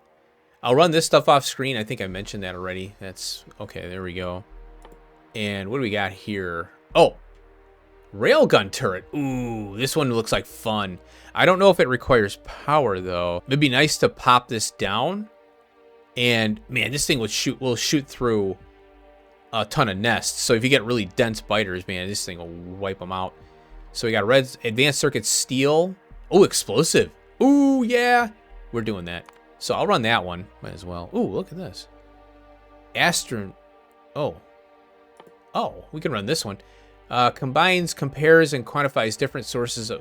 I'll run this stuff off screen. I think I mentioned that already. That's okay. There we go. And what do we got here? Oh, railgun turret. Ooh, this one looks like fun. I don't know if it requires power though. It'd be nice to pop this down. And man, this thing will shoot through a ton of nests. So if you get really dense biters, man, this thing will wipe them out. So we got red advanced circuit steel. Oh, explosive. Ooh, yeah. We're doing that. So I'll run that one. Might as well. Ooh, look at this. Oh, we can run this one. Combines, compares, and quantifies different sources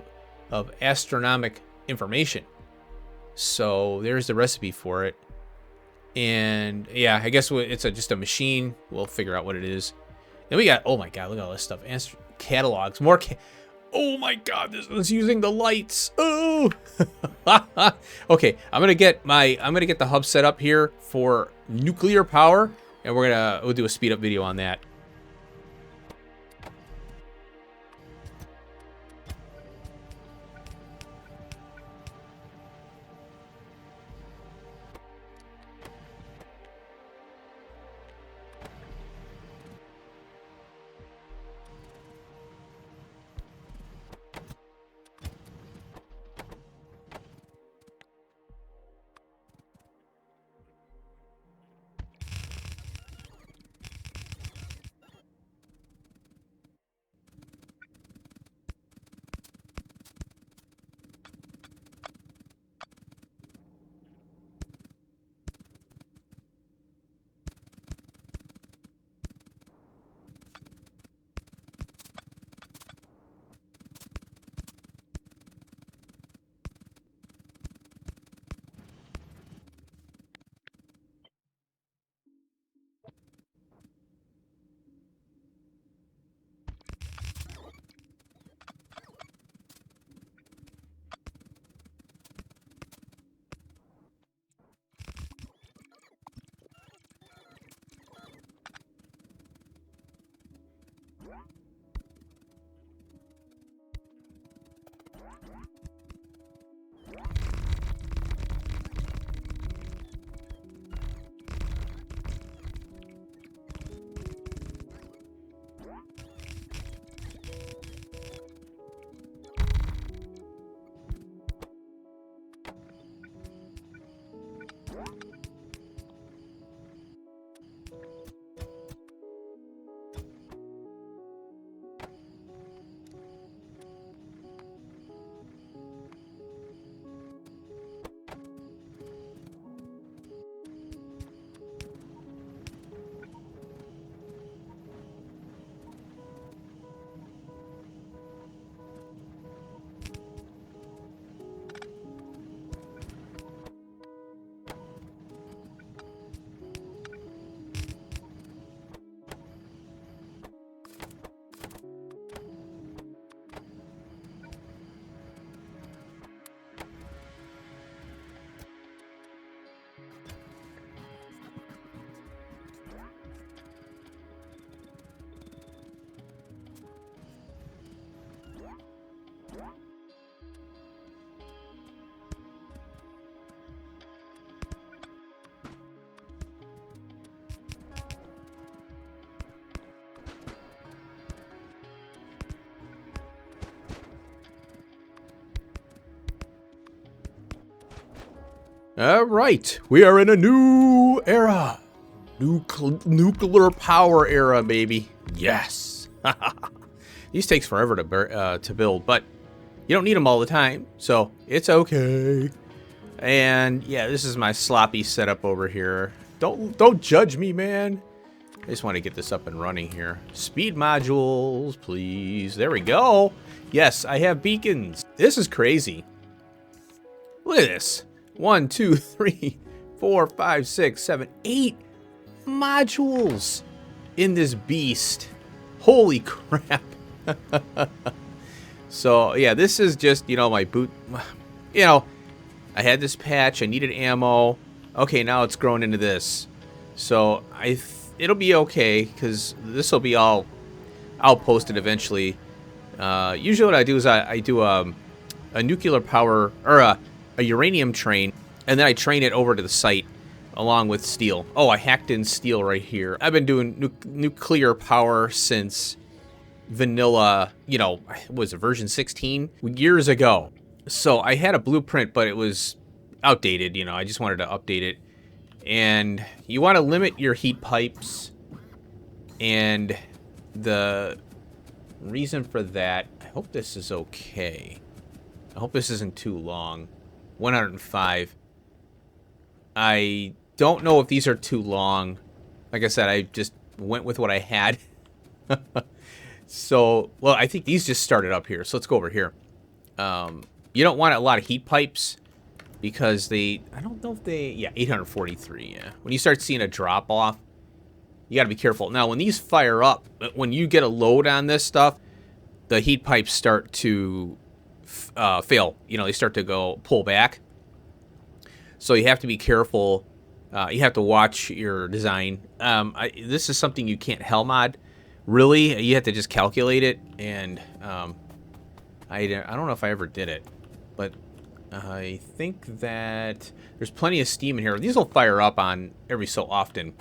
of astronomic information. So there's the recipe for it. And yeah, I guess it's just a machine. We'll figure out what it is. Then we got, oh my God, look at all this stuff. Catalogs, more. Oh my God, this one's using the lights. Oh. Okay, I'm gonna get the hub set up here for nuclear power, and we'll do a speed up video on that. All right, we are in a new era. Nuclear power era, baby. Yes. These takes forever to build, but you don't need them all the time, so it's okay. And yeah, this is my sloppy setup over here. Don't judge me, man. I just want to get this up and running here. Speed modules, please. There we go. Yes, I have beacons. This is crazy. Look at this. 1, 2, 3, 4, 5, 6, 7, 8 modules in this beast. Holy crap. So, yeah, this is just, you know, my boot. You know, I had this patch. I needed ammo. Okay, now it's grown into this. So, it'll be okay, because this will be all... I'll post it eventually. Usually what I do is I do a nuclear power... Or a uranium train, and then I train it over to the site along with steel. Oh, I hacked in steel right here. I've been doing nuclear power since vanilla, you know, what was it, version 16? Years ago. So I had a blueprint, but it was outdated, you know, I just wanted to update it. And you want to limit your heat pipes, and the reason for that, I hope this is okay. I hope this isn't too long. 105. I don't know if these are too long. Like I said, I just went with what I had. So, well, I think these just started up here. So let's go over here. You don't want a lot of heat pipes because I don't know if yeah, 843, yeah. When you start seeing a drop off, you got to be careful. Now, when these fire up, when you get a load on this stuff, the heat pipes start to fail. You know, they start to pull back. So you have to be careful. You have to watch your design. This is something you can't hell mod. Really, you have to just calculate it. And I don't know if I ever did it, but I think that there's plenty of steam in here. These will fire up on every so often.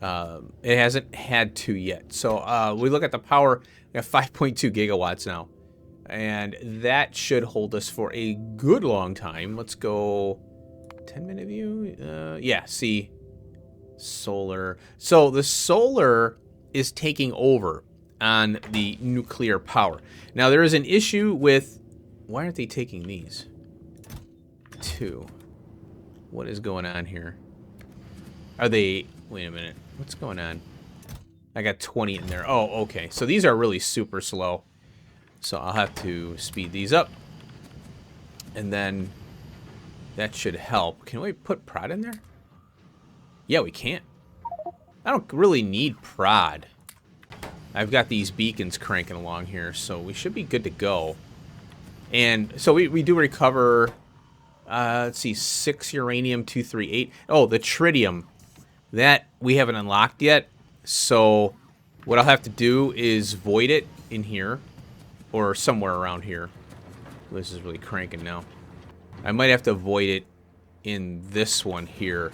It hasn't had to yet. So we look at the power. We have 5.2 gigawatts now. And that should hold us for a good long time. Let's go 10-minute view. Yeah, see, solar. So the solar is taking over on the nuclear power. Now, there is an issue with, why aren't they taking these? 2. What is going on here? Are they, wait a minute. What's going on? I got 20 in there. Oh, okay. So these are really super slow. So I'll have to speed these up. And then that should help. Can we put prod in there? Yeah, we can. I don't really need prod. I've got these beacons cranking along here, so we should be good to go. And so we do recover, let's see, 6 uranium-238. Oh, the tritium. That we haven't unlocked yet. So what I'll have to do is void it in here. Or somewhere around here. This is really cranking now. I might have to void it in this one here.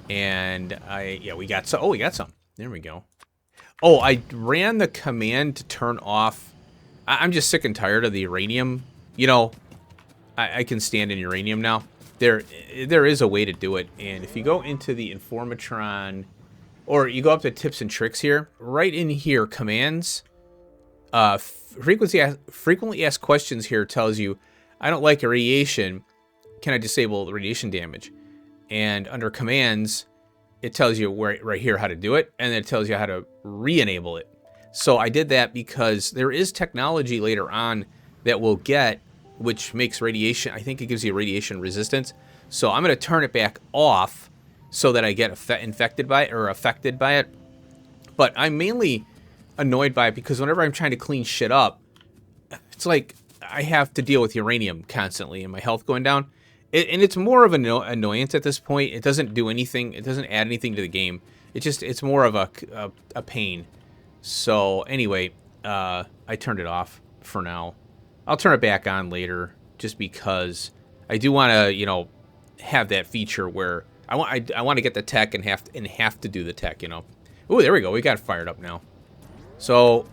And yeah, we got some. Oh, we got some. There we go. Oh, I ran the command to turn off. I'm just sick and tired of the uranium. You know, I can stand in uranium now. There is a way to do it. And if you go into the Informatron, or you go up to tips and tricks here, right in here, commands, frequently asked questions here tells you, I don't like irradiation. Can I disable the radiation damage? And under commands, it tells you right here how to do it, and then it tells you how to re-enable it. So I did that because there is technology later on that we'll get, which makes radiation, I think it gives you radiation resistance. So I'm going to turn it back off so that I get infected by it, or affected by it. But I'm mainly annoyed by it because whenever I'm trying to clean shit up, it's like I have to deal with uranium constantly and my health going down. And it's more of an annoyance at this point. It doesn't do anything. It doesn't add anything to the game. It's more of a pain. So anyway, I turned it off for now. I'll turn it back on later just because I do want to, you know, have that feature where I want to get the tech and have to do the tech, you know. Oh, there we go. We got it fired up now. So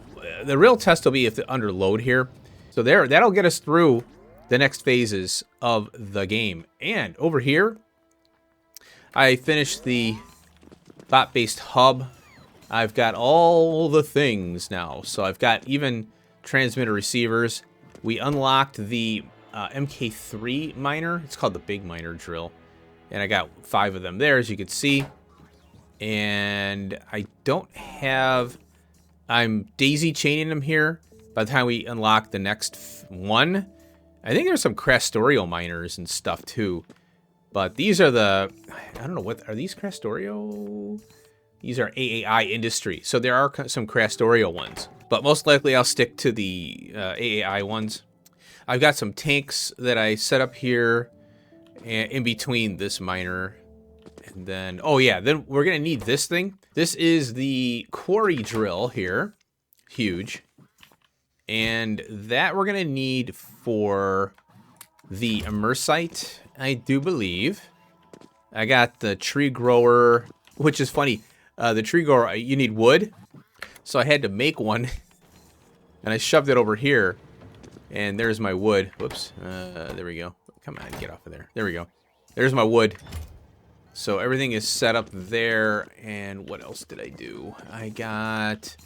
the real test will be if the under load here. So that'll get us through the next phases of the game. And over here, I finished the bot-based hub. I've got all the things now. So I've got even transmitter receivers. We unlocked the MK3 miner. It's called the big miner drill. And I got 5 of them there, as you can see. And I don't have... I'm daisy chaining them here. By the time we unlock the next one, I think there's some Crastorio miners and stuff too. But these are the... I don't know what... Are these Crastorio? These are AAI Industry. So there are some Crastorio ones. But most likely I'll stick to the AAI ones. I've got some tanks that I set up here in between this miner. And then... Oh yeah, then we're going to need this thing. This is the quarry drill here. Huge. And that we're going to need for the immersite, I do believe. I got the tree grower, which is funny. The tree grower, you need wood. So I had to make one. And I shoved it over here. And there's my wood. Whoops. There we go. Come on, get off of there. There we go. There's my wood. So everything is set up there. And what else did I do? I got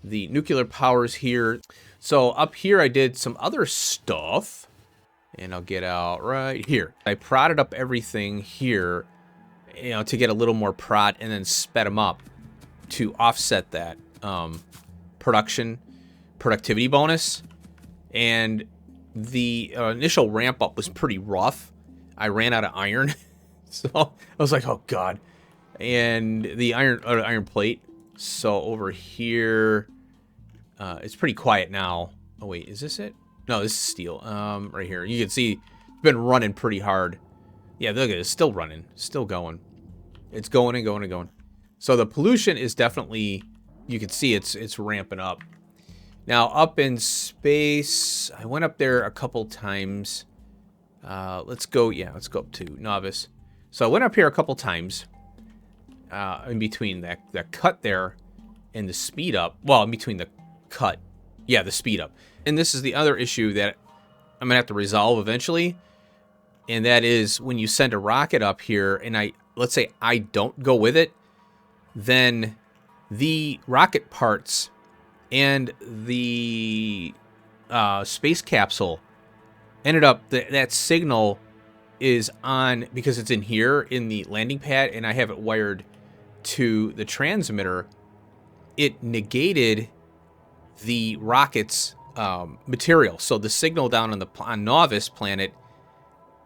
the nuclear powers here. So up here I did some other stuff. And I'll get out right here. I prodded up everything here, you know, to get a little more prod and then sped them up to offset that productivity bonus. And the initial ramp up was pretty rough. I ran out of iron. So I was like, oh God. And the iron plate. So over here, it's pretty quiet now. Oh wait, is this it? No, this is steel. Right here. You can see it's been running pretty hard. Yeah, look at it. It's still running. Still going. It's going and going and going. So the pollution is definitely, you can see it's ramping up. Now up in space, I went up there a couple times. Let's go up to novice. So I went up here a couple times. In between that cut there and the speed up. Well, in between the cut. Yeah, the speed up. And this is the other issue that I'm going to have to resolve eventually. And that is when you send a rocket up here and let's say I don't go with it, then the rocket parts and the space capsule ended up, that signal is on, because it's in here in the landing pad and I have it wired to the transmitter, it negated the rocket's material. So the signal down on Novice planet,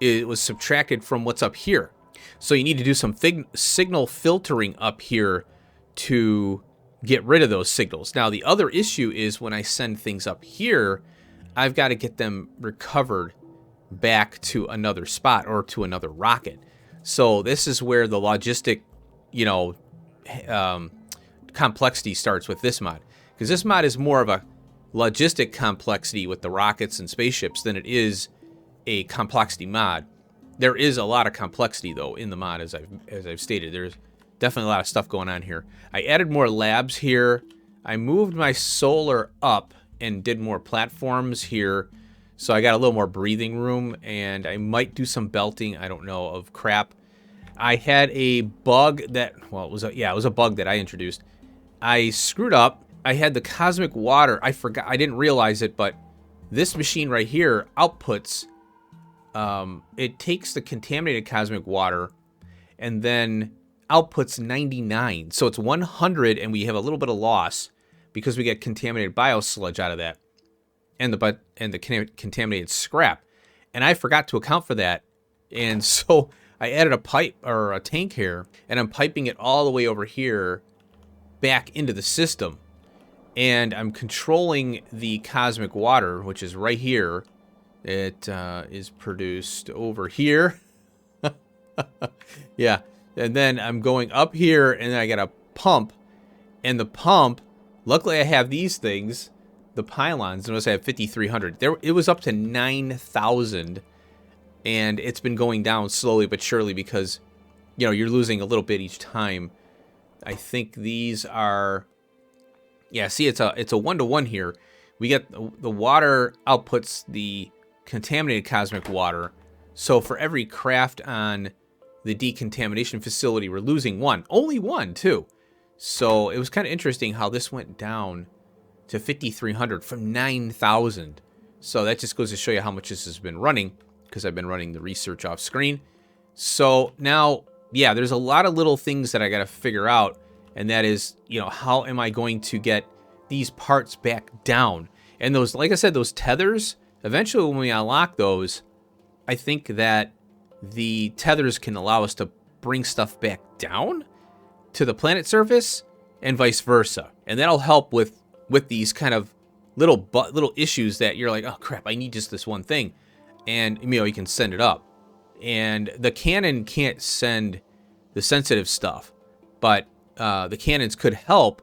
it was subtracted from what's up here. So you need to do some signal filtering up here to get rid of those signals. Now the other issue is when I send things up here, I've got to get them recovered back to another spot or to another rocket. So this is where the logistic, you know, complexity starts with this mod. Because this mod is more of a logistic complexity with the rockets and spaceships than it is a complexity mod. There is a lot of complexity though in the mod, as I've stated. There's definitely a lot of stuff going on here. I added more labs here. I moved my solar up and did more platforms here. So I got a little more breathing room, and I might do some belting, I don't know, of crap. I had a bug that, well, it was a bug that I introduced. I screwed up. I had the cosmic water. I forgot. I didn't realize it, but this machine right here outputs. It takes the contaminated cosmic water and then outputs 99. So it's 100, and we have a little bit of loss because we get contaminated biosludge out of that, and the contaminated scrap. And I forgot to account for that, and so I added a pipe or a tank here, and I'm piping it all the way over here back into the system. And I'm controlling the cosmic water, which is right here. It is produced over here. Yeah. And then I'm going up here, and then I got a pump. And the pump, luckily I have these things the pylons. Notice I have 5,300. It was up to 9,000, and it's been going down slowly but surely because, you know, you're losing a little bit each time. I think these are, yeah, see, it's a 1-to-1 here. We get the water outputs the contaminated cosmic water. So for every craft on the decontamination facility, we're losing one. Only one, too. So it was kind of interesting how this went down to 5,300 from 9,000. So that just goes to show you how much this has been running, because I've been running the research off screen. So now, yeah, there's a lot of little things that I got to figure out, and that is, you know, how am I going to get these parts back down? And those, like I said, those tethers, eventually when we unlock those, I think that the tethers can allow us to bring stuff back down to the planet surface and vice versa. And that'll help with these kind of little issues that you're like, oh crap, I need just this one thing. And, you know, you can send it up. And the cannon can't send the sensitive stuff, but the cannons could help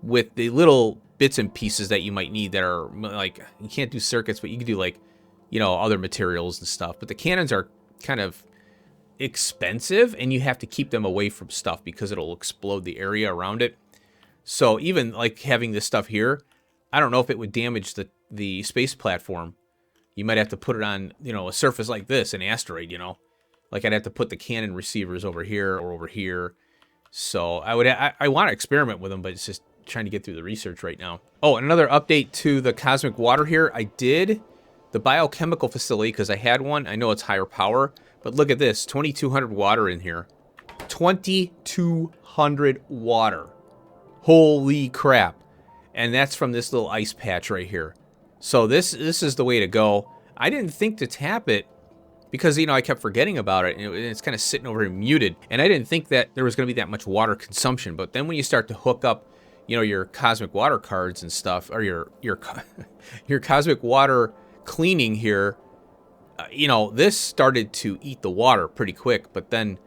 with the little bits and pieces that you might need that are like, you can't do circuits, but you can do like, you know, other materials and stuff. But the cannons are kind of expensive, and you have to keep them away from stuff because it'll explode the area around it. So even like having this stuff here, I don't know if it would damage the space platform. You might have to put it on, you know, a surface like this, an asteroid, you know. Like I'd have to put the cannon receivers over here or over here. So I want to experiment with them, but it's just trying to get through the research right now. Oh, and another update to the cosmic water here. I did the biochemical facility because I had one. I know it's higher power, but look at this, 2,200 water in here. 2,200 water. Holy crap. And that's from this little ice patch right here. So this is the way to go. I didn't think to tap it because, you know, I kept forgetting about it, and it's kind of sitting over here muted. And I didn't think that there was going to be that much water consumption. But then when you start to hook up, you know, your cosmic water cards and stuff, or your cosmic water cleaning here, you know, this started to eat the water pretty quick. But then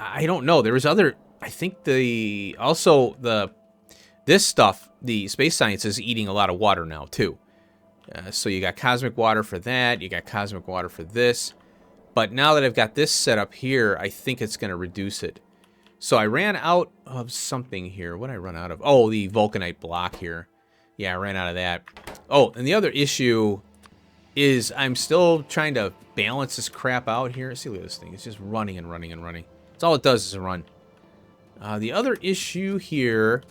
I don't know. There was other, I think this stuff, the space science is eating a lot of water now too. So you got cosmic water for that. You got cosmic water for this. But now that I've got this set up here, I think it's going to reduce it. So I ran out of something here. What did I run out of? Oh, the vulcanite block here. Yeah, I ran out of that. Oh, and the other issue is I'm still trying to balance this crap out here. See, look at this thing. It's just running and running and running. That's all it does is run. The other issue here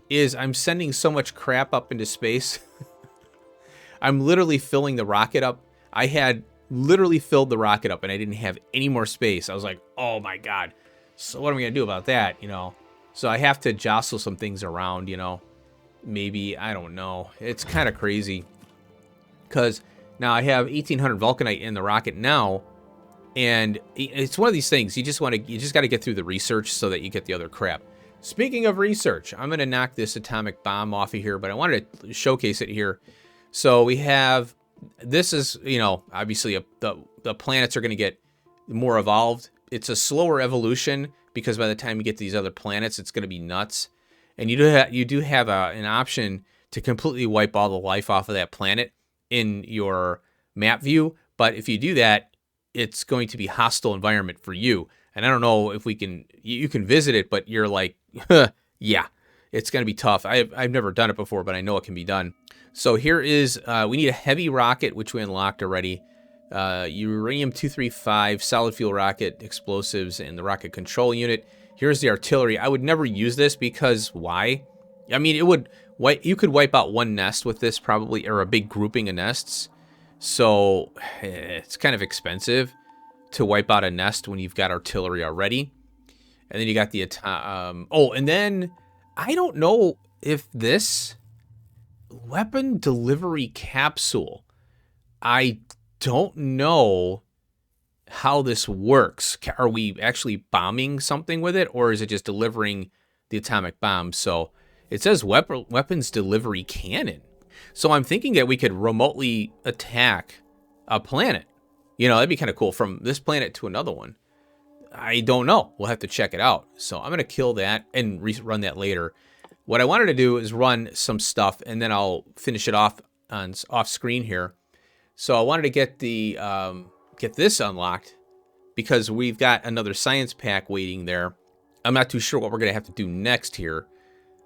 is I'm sending so much crap up into space. I'm literally filling the rocket up. I had literally filled the rocket up and I didn't have any more space. I was like, oh my God. So what am I going to do about that, you know? So I have to jostle some things around, you know? Maybe, I don't know. It's kind of crazy. Because now I have 1,800 vulcanite in the rocket now. And it's one of these things. You just got to get through the research so that you get the other crap. Speaking of research, I'm going to knock this atomic bomb off of here, but I wanted to showcase it here. So we have, this is, you know, obviously the planets are going to get more evolved. It's a slower evolution because by the time you get to these other planets, it's going to be nuts. And you do have an option to completely wipe all the life off of that planet in your map view. But if you do that, it's going to be hostile environment for you. And I don't know if you can visit it, but you're like, yeah, it's going to be tough. I've never done it before, but I know it can be done. So here is, we need a heavy rocket, which we unlocked already. Uranium-235, solid fuel rocket, explosives, and the rocket control unit. Here's the artillery. I would never use this because why? I mean, you could wipe out one nest with this probably, or a big grouping of nests. So it's kind of expensive to wipe out a nest when you've got artillery already. And then you got the, and then I don't know if this weapon delivery capsule, I don't know how this works. Are we actually bombing something with it, or is it just delivering the atomic bomb? So it says weapons delivery cannon. So I'm thinking that we could remotely attack a planet. You know, that'd be kind of cool, from this planet to another one. I don't know. We'll have to check it out. So I'm going to kill that and rerun that later. what I wanted to do is run some stuff, and then I'll finish it off on off screen here. So I wanted to get the get this unlocked because we've got another science pack waiting there. I'm not too sure what we're gonna have to do next here.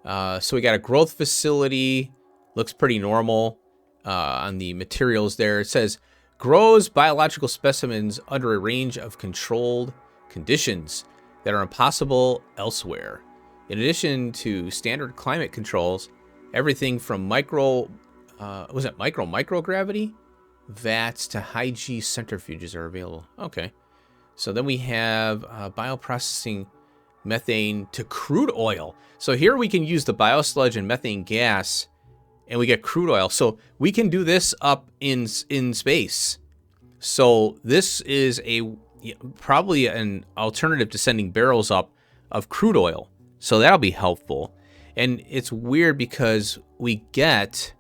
So we got a growth facility. Looks pretty normal on the materials there. It says grows biological specimens under a range of controlled conditions that are impossible elsewhere. In addition to standard climate controls, everything from microgravity vats to high G centrifuges are available. Okay. So then we have bioprocessing methane to crude oil. So here we can use the biosludge and methane gas, and we get crude oil. So we can do this up in space. So this is probably an alternative to sending barrels up of crude oil. So that'll be helpful. And it's weird because we get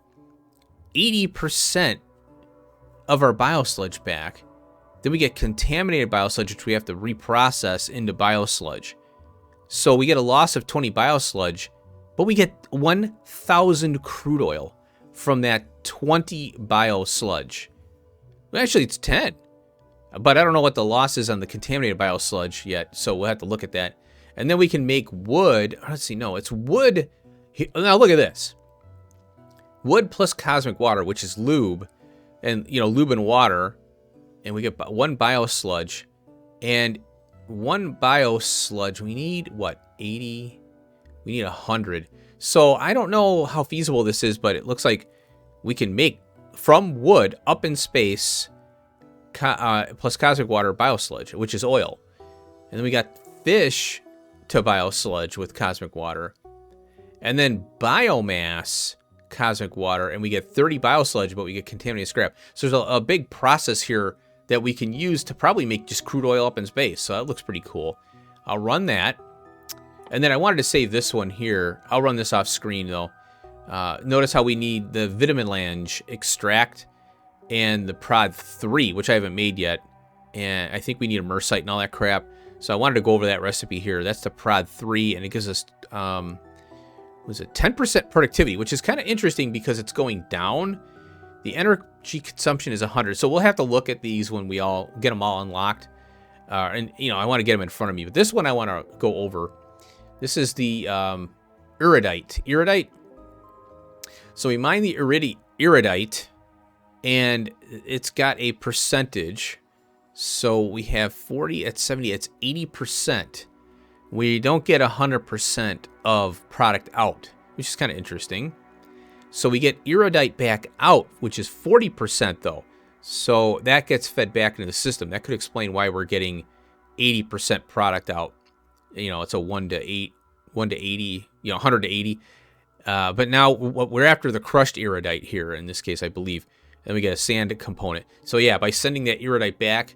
80% of our biosludge back. Then we get contaminated biosludge, which we have to reprocess into biosludge. So we get a loss of 20 biosludge, but we get 1,000 crude oil from that 20 biosludge. Well, actually, it's 10. But I don't know what the loss is on the contaminated biosludge yet, so we'll have to look at that. And then we can make wood. Let's see, no, it's wood. Now look at this. Wood plus cosmic water, which is lube, and lube and water, and we get one biosludge, and one biosludge. We need what? 80. We need 100. So I don't know how feasible this is, but it looks like we can make from wood up in space plus cosmic water biosludge, which is oil, and then we got fish to biosludge with cosmic water, and then biomass cosmic water, and we get 30 biosludge, but we get contaminated scrap. So there's a big process here that we can use to probably make just crude oil up in space. So that looks pretty cool. I'll run that. And then I wanted to save this one here. I'll run this off screen though. Notice how we need the Vitaminlange extract and the prod 3, which I haven't made yet. And I think we need a mersite and all that crap. So I wanted to go over that recipe here. That's the prod 3, and it gives us, was it 10% productivity, which is kind of interesting because it's going down. The energy consumption is 100. So we'll have to look at these when we all get them all unlocked. And I want to get them in front of me. But this one I want to go over. This is the iridite. Iridite. So we mine the iridite, and it's got a percentage. So we have 40 at 70. It's 80%. We don't get 100% of product out, which is kind of interesting. So we get iridite back out, which is 40% though. So that gets fed back into the system. That could explain why we're getting 80% product out. It's a 1 to 80, 100 to 80. But now we're after the crushed iridite here in this case, I believe. Then we get a sand component. So yeah, by sending that iridite back,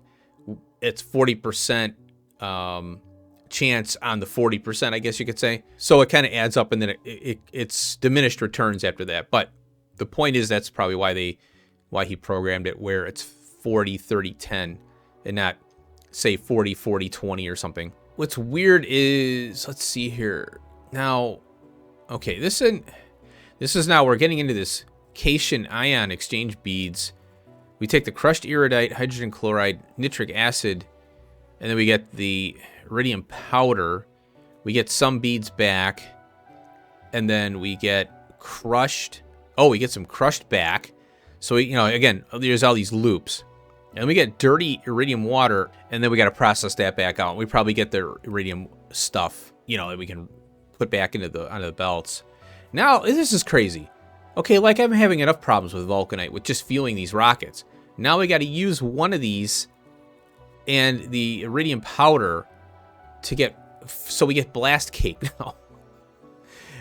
it's 40% chance on the 40%, I guess you could say. So it kind of adds up, and then it's diminished returns after that. But the point is that's probably why he programmed it where it's 40, 30, 10, and not say 40, 40, 20 or something. What's weird is, let's see here. Now, okay, this is now we're getting into this cation ion exchange beads. We take the crushed iridite, hydrogen chloride, nitric acid, and then we get the iridium powder. We get some beads back, and then we get crushed. Oh, we get some crushed back. So again, there's all these loops, and we get dirty iridium water, and then we got to process that back out. We probably get the iridium stuff, that we can put back onto the belts. Now this is crazy. Okay, like I'm having enough problems with vulcanite with just fueling these rockets. Now we got to use one of these and the iridium powder to get, so we get blast cake now.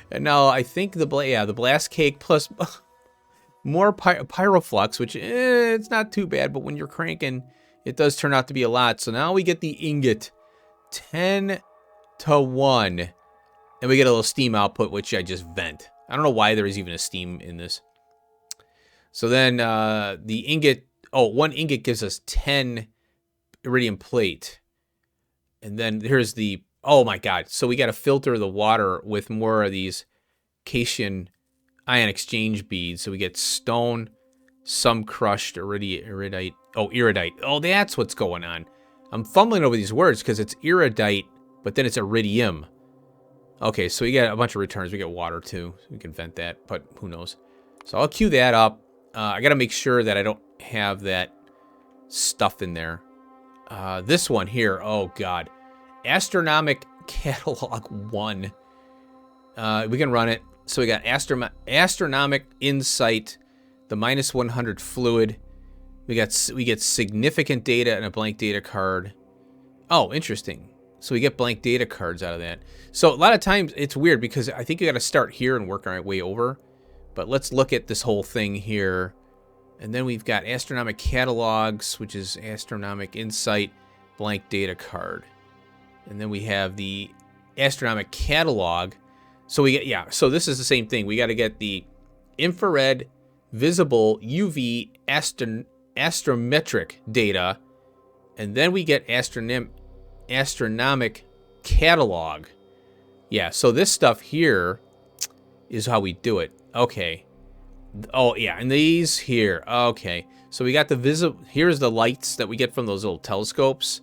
And now I think the blast cake plus more pyroflux, which it's not too bad, but when you're cranking, it does turn out to be a lot. So now we get the ingot 10 to 1, and we get a little steam output, which I just vent. I don't know why there is even a steam in this. So then the ingot, one ingot gives us 10 iridium plate. And then here's the, oh my God. So we got to filter the water with more of these Cation ion exchange beads. So we get stone, some crushed iridite. Oh, iridite. Oh, that's what's going on. I'm fumbling over these words because it's iridite, but then it's iridium. Okay, so we get a bunch of returns. We get water too. We can vent that, but who knows. So I'll queue that up. I got to make sure that I don't have that stuff in there. This one here. Oh, God. Astronomic Catalog 1. We can run it. So we got Astronomic Insight, the -100 fluid. We get significant data and a blank data card. Oh, interesting. So we get blank data cards out of that. So a lot of times it's weird because I think you got to start here and work our way over. But let's look at this whole thing here. And then we've got Astronomic Catalogs, which is Astronomic Insight, blank data card. And then we have the Astronomic Catalog. So we get, yeah, so this is the same thing. We got to get the infrared, visible, UV, astrometric data. And then we get Astronomic Catalog. Yeah, so this stuff here is how we do it. Okay. Oh, yeah, and these here. Okay. So we got the visible, here's the lights that we get from those little telescopes.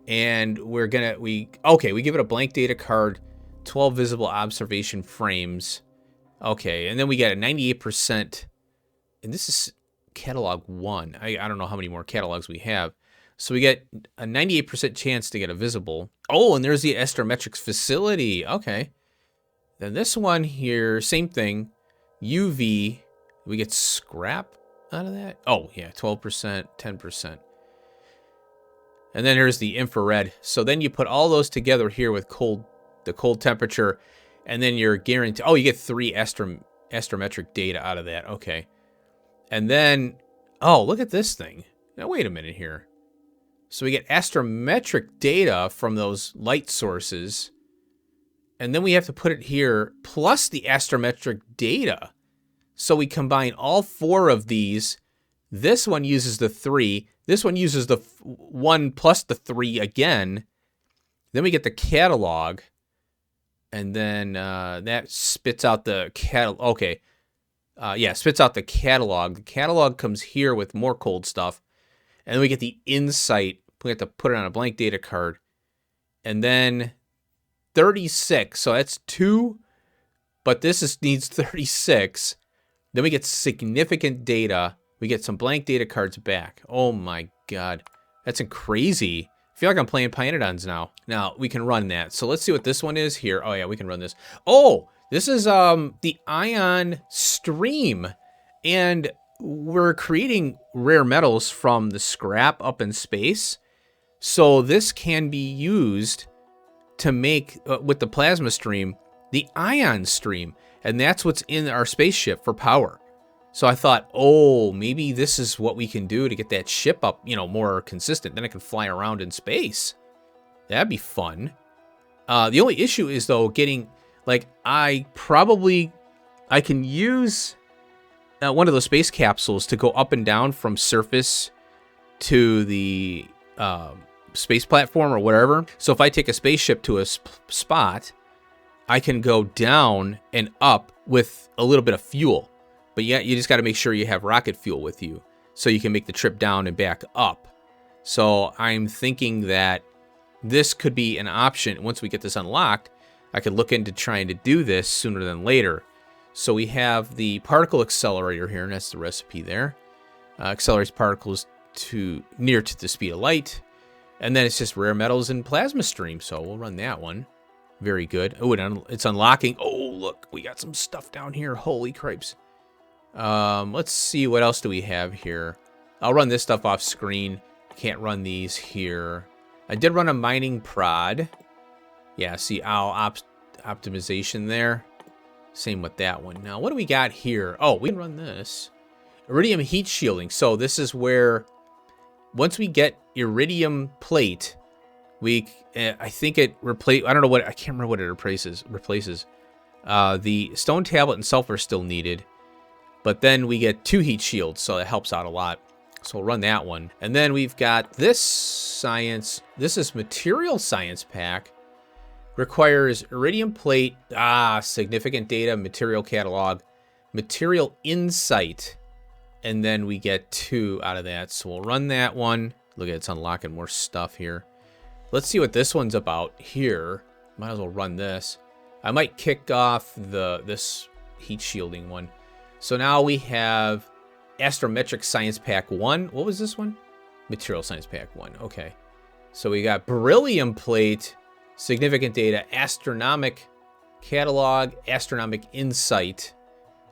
And we're gonna, we give it a blank data card, 12 visible observation frames. Okay, and then we get a 98%, and this is catalog 1. I don't know how many more catalogs we have. So we get a 98% chance to get a visible. Oh, and there's the astrometrics facility. Okay. Then this one here, same thing. UV, we get scrap out of that. Oh, yeah, 12%, 10%. And then here's the infrared. So then you put all those together here with the cold temperature, and then you're guaranteed, oh, you get 3 astrometric data out of that. Okay. And then, oh, look at this thing. Now, wait a minute here. So we get astrometric data from those light sources, and then we have to put it here plus the astrometric data. So we combine all 4 of these. This one uses the 3. This one uses the 1 plus the 3 again. Then we get the catalog, and then that spits out the catalog. Okay, yeah, spits out the catalog. The catalog comes here with more cold stuff. And then we get the insight. We have to put it on a blank data card. And then 36. So that's 2. But this needs 36. Then we get significant data. We get some blank data cards back. Oh my God. That's crazy. I feel like I'm playing Pyanodons now. Now, we can run that. So let's see what this one is here. Oh yeah, we can run this. Oh, this is the ion stream. And we're creating rare metals from the scrap up in space. So this can be used to make, with the plasma stream, the ion stream. And that's what's in our spaceship for power. So I thought, oh, maybe this is what we can do to get that ship up, you know, more consistent. Then it can fly around in space. That'd be fun. The only issue is, though, getting, like, I can use one of those space capsules to go up and down from surface to the space platform or whatever. So if I take a spaceship to a spot, I can go down and up with a little bit of fuel. But yeah, you just got to make sure you have rocket fuel with you so you can make the trip down and back up. So I'm thinking that this could be an option. Once we get this unlocked, I could look into trying to do this sooner than later. So we have the particle accelerator here, and that's the recipe there. Accelerates particles near to the speed of light. And then it's just rare metals and plasma stream. So we'll run that one. Very good. Oh, it's unlocking. Oh, look, we got some stuff down here. Holy cripes. Let's see, what else do we have here? I'll run this stuff off screen. Can't run these here. I did run a mining prod. Yeah, see, optimization there. Same with that one. Now, what do we got here? Oh, we can run this. Iridium heat shielding. So this is where, once we get iridium plate, I think it I don't know what, I can't remember what it replaces. The stone tablet and sulfur are still needed. But then we get 2 heat shields, so that helps out a lot. So we'll run that one. And then we've got this science. This is material science pack. Requires iridium plate, significant data, material catalog, material insight, and then we get 2 out of that. So we'll run that one. Look at it's unlocking more stuff here. Let's see what this one's about here. Might as well run this. I might kick off this heat shielding one. So now we have Astrometric Science Pack 1. What was this one? Material Science Pack 1. Okay. So we got beryllium plate, significant data, astronomic catalog, astronomic insight,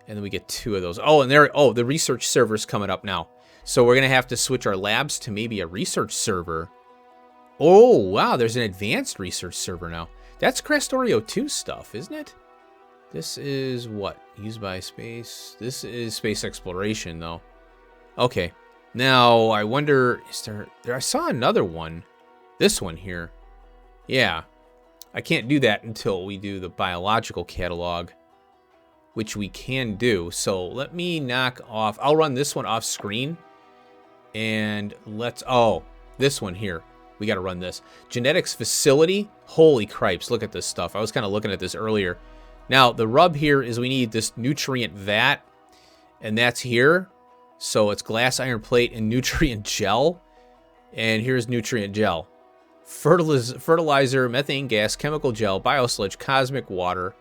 and then we get 2 of those. Oh, and the research server's coming up now. So we're gonna have to switch our labs to maybe a research server. Oh, wow, there's an advanced research server now. That's Factorio 2 stuff, isn't it? This is what? Used by space. This is space exploration, though. Okay. Now, I wonder, is there I saw another one. This one here. Yeah. I can't do that until we do the biological catalog, which we can do. So let me knock off. I'll run this one off screen. And this one here. We got to run this. Genetics facility. Holy cripes. Look at this stuff. I was kind of looking at this earlier. Now, the rub here is we need this nutrient vat. And that's here. So it's glass, iron plate, and nutrient gel. And here's nutrient gel. Fertilizer, methane gas, chemical gel, biosludge, cosmic water.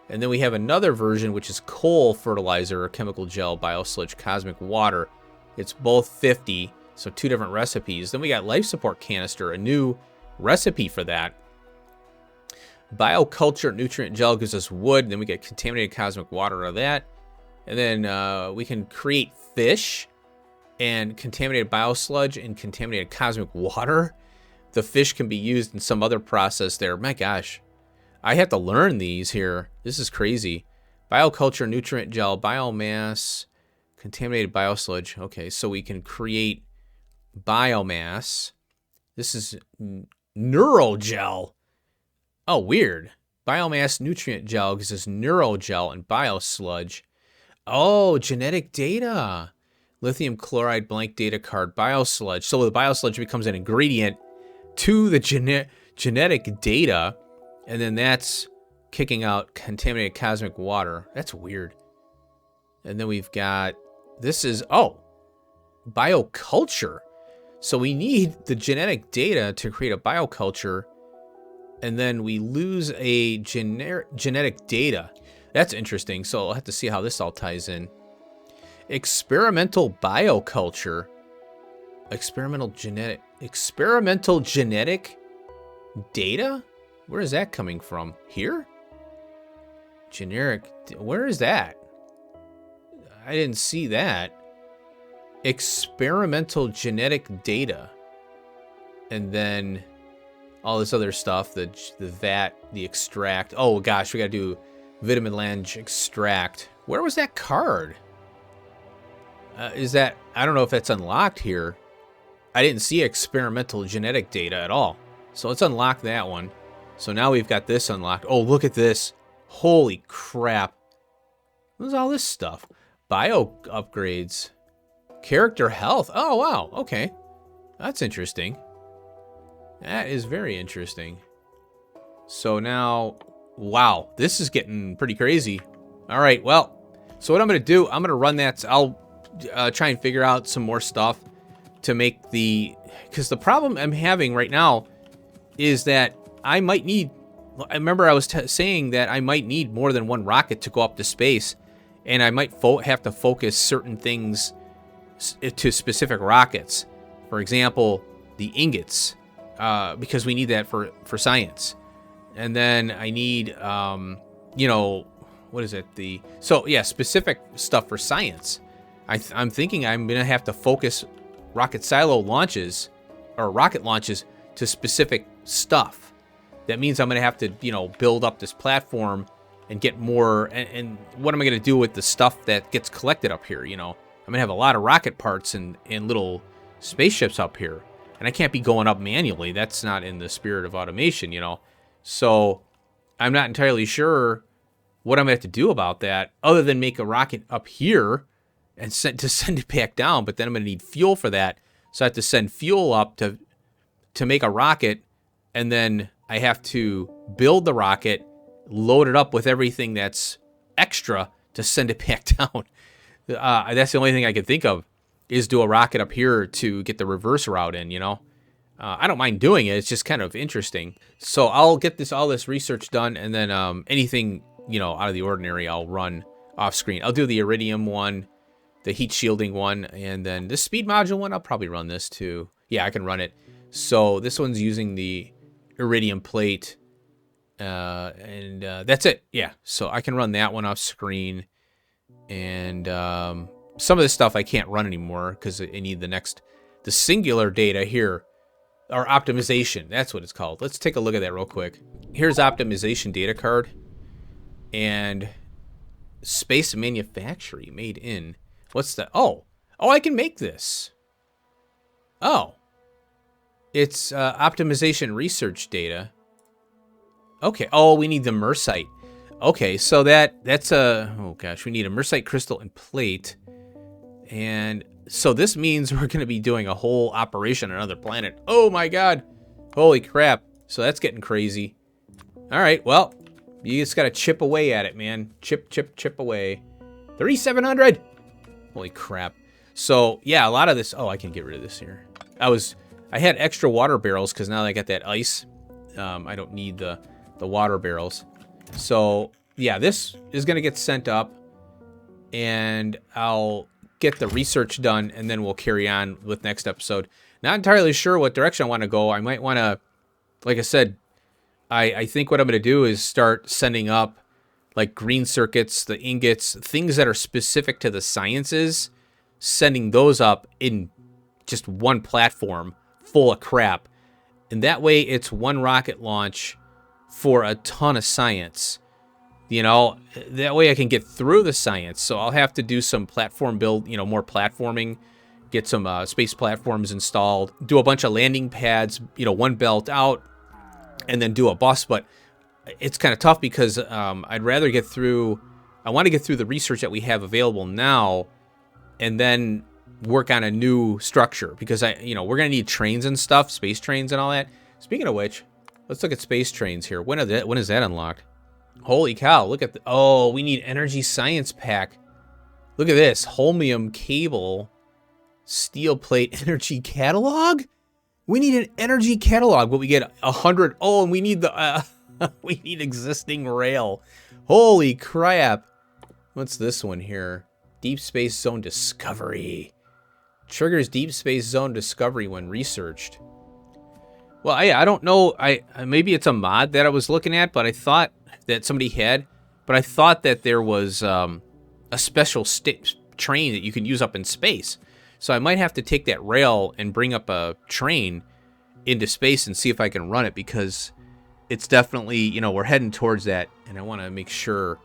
And then we have another version, which is coal fertilizer, chemical gel, biosludge, cosmic water. It's both 50, so 2 different recipes. Then we got life support canister, a new recipe for that. Bioculture nutrient gel gives us wood. Then we get contaminated cosmic water out of that. And then we can create fish and contaminated biosludge and contaminated cosmic water. The fish can be used in some other process there. My gosh. I have to learn these here. This is crazy. Bioculture, nutrient gel, biomass, contaminated biosludge. Okay, so we can create biomass. This is neural gel. Oh, weird. Biomass, nutrient gel gives us neural gel and biosludge. Oh, genetic data. Lithium chloride, blank data card, biosludge. So the biosludge becomes an ingredient to the genetic data. And then that's kicking out contaminated cosmic water. That's weird. And then we've got, this is, bioculture. So we need the genetic data to create a bioculture. And then we lose a genetic data. That's interesting. So I'll have to see how this all ties in. Experimental bioculture. Experimental genetic data? Where is that coming from? Here? Generic. Where is that? I didn't see that. Experimental genetic data. And then all this other stuff. The vat, the extract. Oh gosh, we gotta do vitamin lange extract. Where was that card? Is that, I don't know if that's unlocked here. I didn't see experimental genetic data at all. So let's unlock that one. So now we've got this unlocked. Oh, look at this. Holy crap. What's all this stuff? Bio upgrades. Character health. Oh, wow. Okay. That's interesting. That is very interesting. So now, wow. This is getting pretty crazy. All right, well. So what I'm going to do, I'm going to run that. I'll try and figure out some more stuff to make the... Because the problem I'm having right now is that I might need... I remember I was saying that I might need more than one rocket to go up to space. And I might have to focus certain things to specific rockets. For example, the ingots. Because we need that for science. And then I need, you know... What is it? So, yeah, specific stuff for science. I'm thinking I'm going to have to focus rocket silo launches or rocket launches to specific stuff. That means I'm going to have to, you know, build up this platform and get more. And what am I going to do with the stuff that gets collected up here? You know, I'm going to have a lot of rocket parts and little spaceships up here. And I can't be going up manually. That's not in the spirit of automation, you know. So I'm not entirely sure what I'm going to have to do about that other than make a rocket up here and send it back down. But then I'm going to need fuel for that. So I have to send fuel up to make a rocket and then I have to build the rocket, load it up with everything that's extra to send it back down. That's the only thing I could think of, is do a rocket up here to get the reverse route in, you know. I don't mind doing it. It's just kind of interesting. So I'll get all this research done, and then anything, you know, out of the ordinary, I'll run off screen. I'll do the iridium one, the heat shielding one, and then this speed module one, I'll probably run this too. Yeah, I can run it. So this one's using the iridium plate, and that's it. Yeah, so I can run that one off screen, and some of this stuff I can't run anymore because I need the singular data here. Or optimization, that's what it's called. Let's take a look at that real quick. Here's optimization data card. And space manufacturing made in. What's that? Oh, I can make this. Oh. It's optimization research data. Okay, oh, we need the mersite. Okay, so that's oh gosh, we need a mersite crystal and plate. And so this means we're going to be doing a whole operation on another planet. Oh my god. Holy crap. So that's getting crazy. All right, well, you just got to chip away at it, man. Chip away. 3,700. Holy crap. So, yeah, a lot of this. Oh, I can get rid of this here. I had extra water barrels because now that I got that ice, I don't need the water barrels. So, yeah, this is going to get sent up, and I'll get the research done, and then we'll carry on with next episode. Not entirely sure what direction I want to go. I might want to, like I said, I think what I'm going to do is start sending up like green circuits, the ingots, things that are specific to the sciences, sending those up in just one platform full of crap. And that way it's one rocket launch for a ton of science. You know, that way I can get through the science. So I'll have to do some platform build, you know, more platforming, get some space platforms installed, do a bunch of landing pads, you know, one belt out, and then do a bus. But it's kind of tough because I'd rather get through, I want to get through the research that we have available now and then work on a new structure because we're going to need trains and stuff, space trains and all that. Speaking of which, let's look at space trains here. When is that unlocked? Holy cow, look at oh, we need energy science pack. Look at this, holmium cable, steel plate energy catalog. We need an energy catalog, but we get 100. Oh, and we need the we need existing rail. Holy crap. What's this one here? Deep space zone discovery. Triggers deep space zone discovery when researched. Well, I don't know. Maybe it's a mod that I was looking at, but I thought that somebody had. But I thought that there was a special train that you can use up in space. So I might have to take that rail and bring up a train into space and see if I can run it, because it's definitely, we're heading towards that, and I want to make sure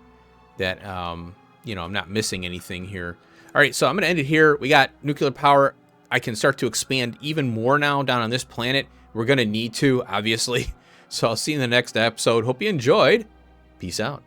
that, I'm not missing anything here. All right, so I'm going to end it here. We got nuclear power. I can start to expand even more now down on this planet. We're going to need to, obviously. So I'll see you in the next episode. Hope you enjoyed. Peace out.